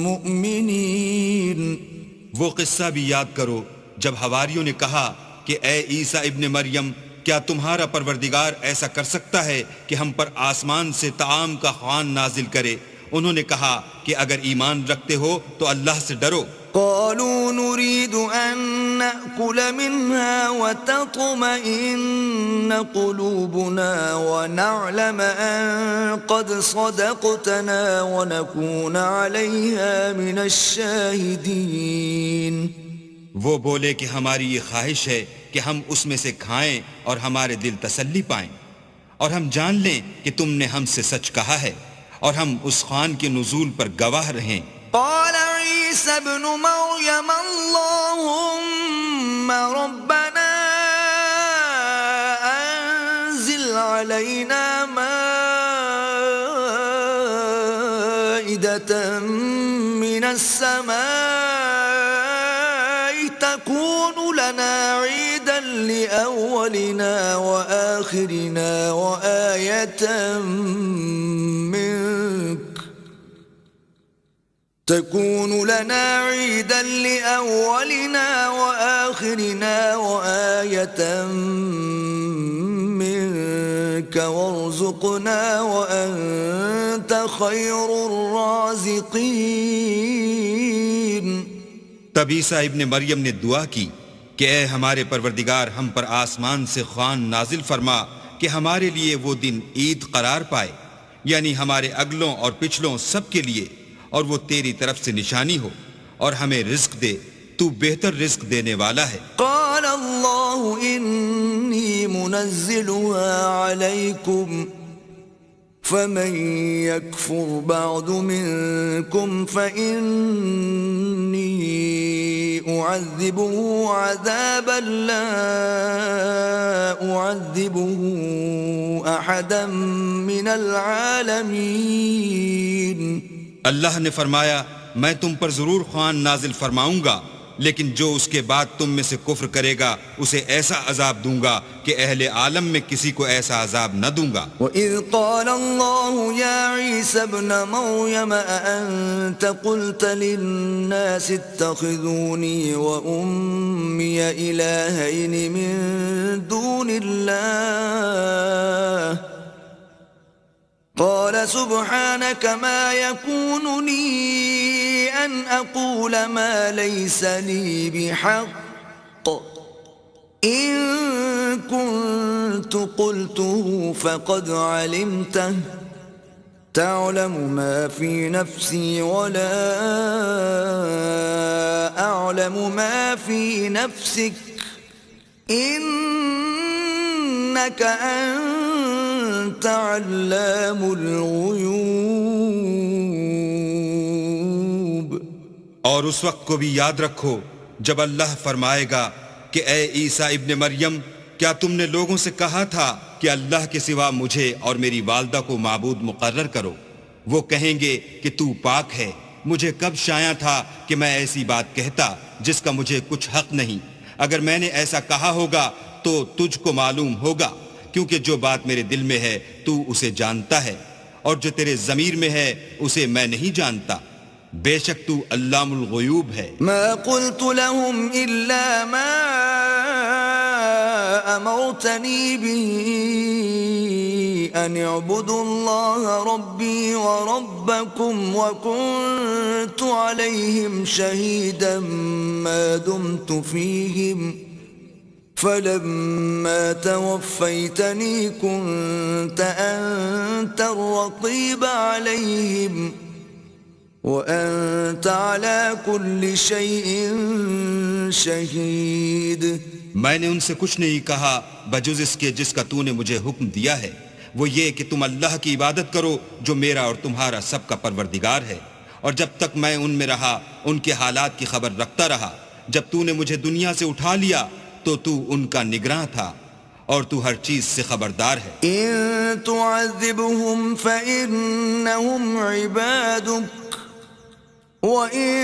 مؤمنين. وہ قصہ بھی یاد کرو جب حواریوں نے کہا کہ اے عیسیٰ ابن مریم، کیا تمہارا پروردگار ایسا کر سکتا ہے کہ ہم پر آسمان سے طعام کا خوان نازل کرے؟ انہوں نے کہا کہ اگر ایمان رکھتے ہو تو اللہ سے ڈرو. قالوا نريد أن نأكل منها وتطمئن قلوبنا ونعلم أن قد صدقتنا ونكون عليها من الشاهدين. وہ بولے کہ ہماری یہ خواہش ہے کہ ہم اس میں سے کھائیں اور ہمارے دل تسلی پائیں، اور ہم جان لیں کہ تم نے ہم سے سچ کہا ہے، اور ہم اس خوان کے نزول پر گواہ رہیں. قال عيسى ابن مريم اللهم ربنا أنزل علينا مائدة السماء تكون لنا عيدا لأولنا وآخرنا وآية منك تكون لنا عيدا لأولنا وآخرنا وآية منك وارزقنا وأنت خير الرازقين. تب عیسیٰ ابن مریم نے دعا کی کہ اے ہمارے پروردگار، ہم پر آسمان سے خوان نازل فرما کہ ہمارے لیے وہ دن عید قرار پائے، یعنی ہمارے اگلوں اور پچھلوں سب کے لیے، اور وہ تیری طرف سے نشانی ہو، اور ہمیں رزق دے، تو بہتر رزق دینے والا ہے. قال اللہ انی منزلها علیکم فمن يكفر بعد منكم فإني أعذبه عذابا لا أعذبه أحدا من العالمين. اللہ نے فرمایا میں تم پر ضرور خوان نازل فرماؤں گا، لیکن جو اس کے بعد تم میں سے کفر کرے گا اسے ایسا عذاب دوں گا کہ اہل عالم میں کسی کو ایسا عذاب نہ دوں گا. وَإِذْ قَالَ اللَّهُ يَا عِيسَى ابْنَ مَرْيَمَ أَأَنْتَ قُلْتَ لِلنَّاسِ اتَّخِذُونِي وَأُمِّيَ إِلَٰهَيْنِ مِن دُونِ اللَّهِ قال سبحانك ما يكون لي أن أقول ما ليس لي بحق إن كنت قلته فقد علمته تعلم ما في نفسي ولا أعلم ما في نفسك إنك أنت علام الغیوب. اور اس وقت کو بھی یاد رکھو جب اللہ فرمائے گا کہ اے عیسیٰ ابن مریم، کیا تم نے لوگوں سے کہا تھا کہ اللہ کے سوا مجھے اور میری والدہ کو معبود مقرر کرو؟ وہ کہیں گے کہ تو پاک ہے، مجھے کب شایع تھا کہ میں ایسی بات کہتا جس کا مجھے کچھ حق نہیں. اگر میں نے ایسا کہا ہوگا تو تجھ کو معلوم ہوگا، کیونکہ جو بات میرے دل میں ہے تو اسے جانتا ہے، اور جو تیرے ضمیر میں ہے اسے میں نہیں جانتا. بے شک تو علام الغیوب ہے. ما قلت لهم إلا ما أمرتني به أن اعبدوا الله ربي وربكم وكنت عليهم شهيدا ما دمت فيهم فلما توفيتني كنت أنت الرقيب عليهم وأنت على كل شيء شهيد. میں نے ان سے کچھ نہیں کہا بجز اس کے جس کا تو نے مجھے حکم دیا ہے، وہ یہ کہ تم اللہ کی عبادت کرو جو میرا اور تمہارا سب کا پروردگار ہے، اور جب تک میں ان میں رہا ان کے حالات کی خبر رکھتا رہا. جب تو نے مجھے دنیا سے اٹھا لیا تو ان کا نگراں تھا اور تو ہر چیز سے خبردار ہے. إن تعذبهم فإنهم عبادك وَإِن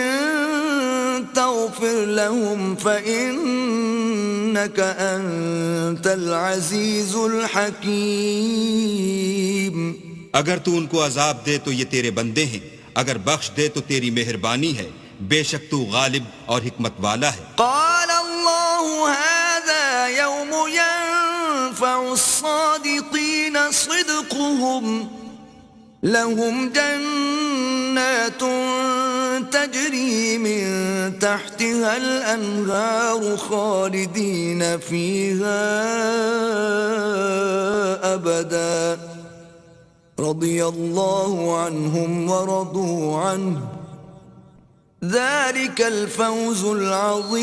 تَغْفِرْ لَهُمْ فَإِنَّكَ أَنْتَ الْعَزِيزُ الْحَكِيمُ. اگر تو ان کو عذاب دے تو یہ تیرے بندے ہیں، اگر بخش دے تو تیری مہربانی ہے، بے شک تو غالب اور حکمت والا ہے. قال اللہ هذا يوم ينفع الصادقين صدقهم لهم جنات تجري من تحتها الأنهار خالدين فيها أبدا رضي الله عنهم ورضوا عنه ذلك الفوز العظيم.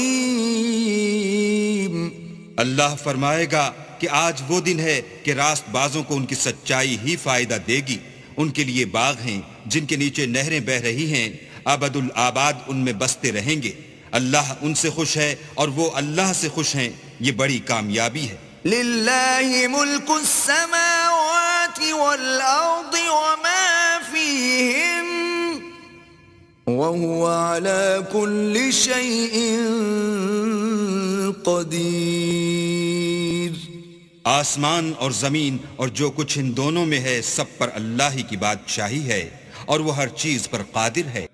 اللہ فرمائے گا کہ آج وہ دن ہے کہ راست بازوں کو ان کی سچائی ہی فائدہ دے گی. ان کے لیے باغ ہیں جن کے نیچے نہریں بہ رہی ہیں، ابد الآباد ان میں بستے رہیں گے. اللہ ان سے خوش ہے اور وہ اللہ سے خوش ہیں. یہ بڑی کامیابی ہے. للہ ملک السماوات والارض وما فیہن وهو على كل شيء قدير. آسمان اور زمین اور جو کچھ ان دونوں میں ہے سب پر اللہ ہی کی بادشاہی ہے اور وہ ہر چیز پر قادر ہے.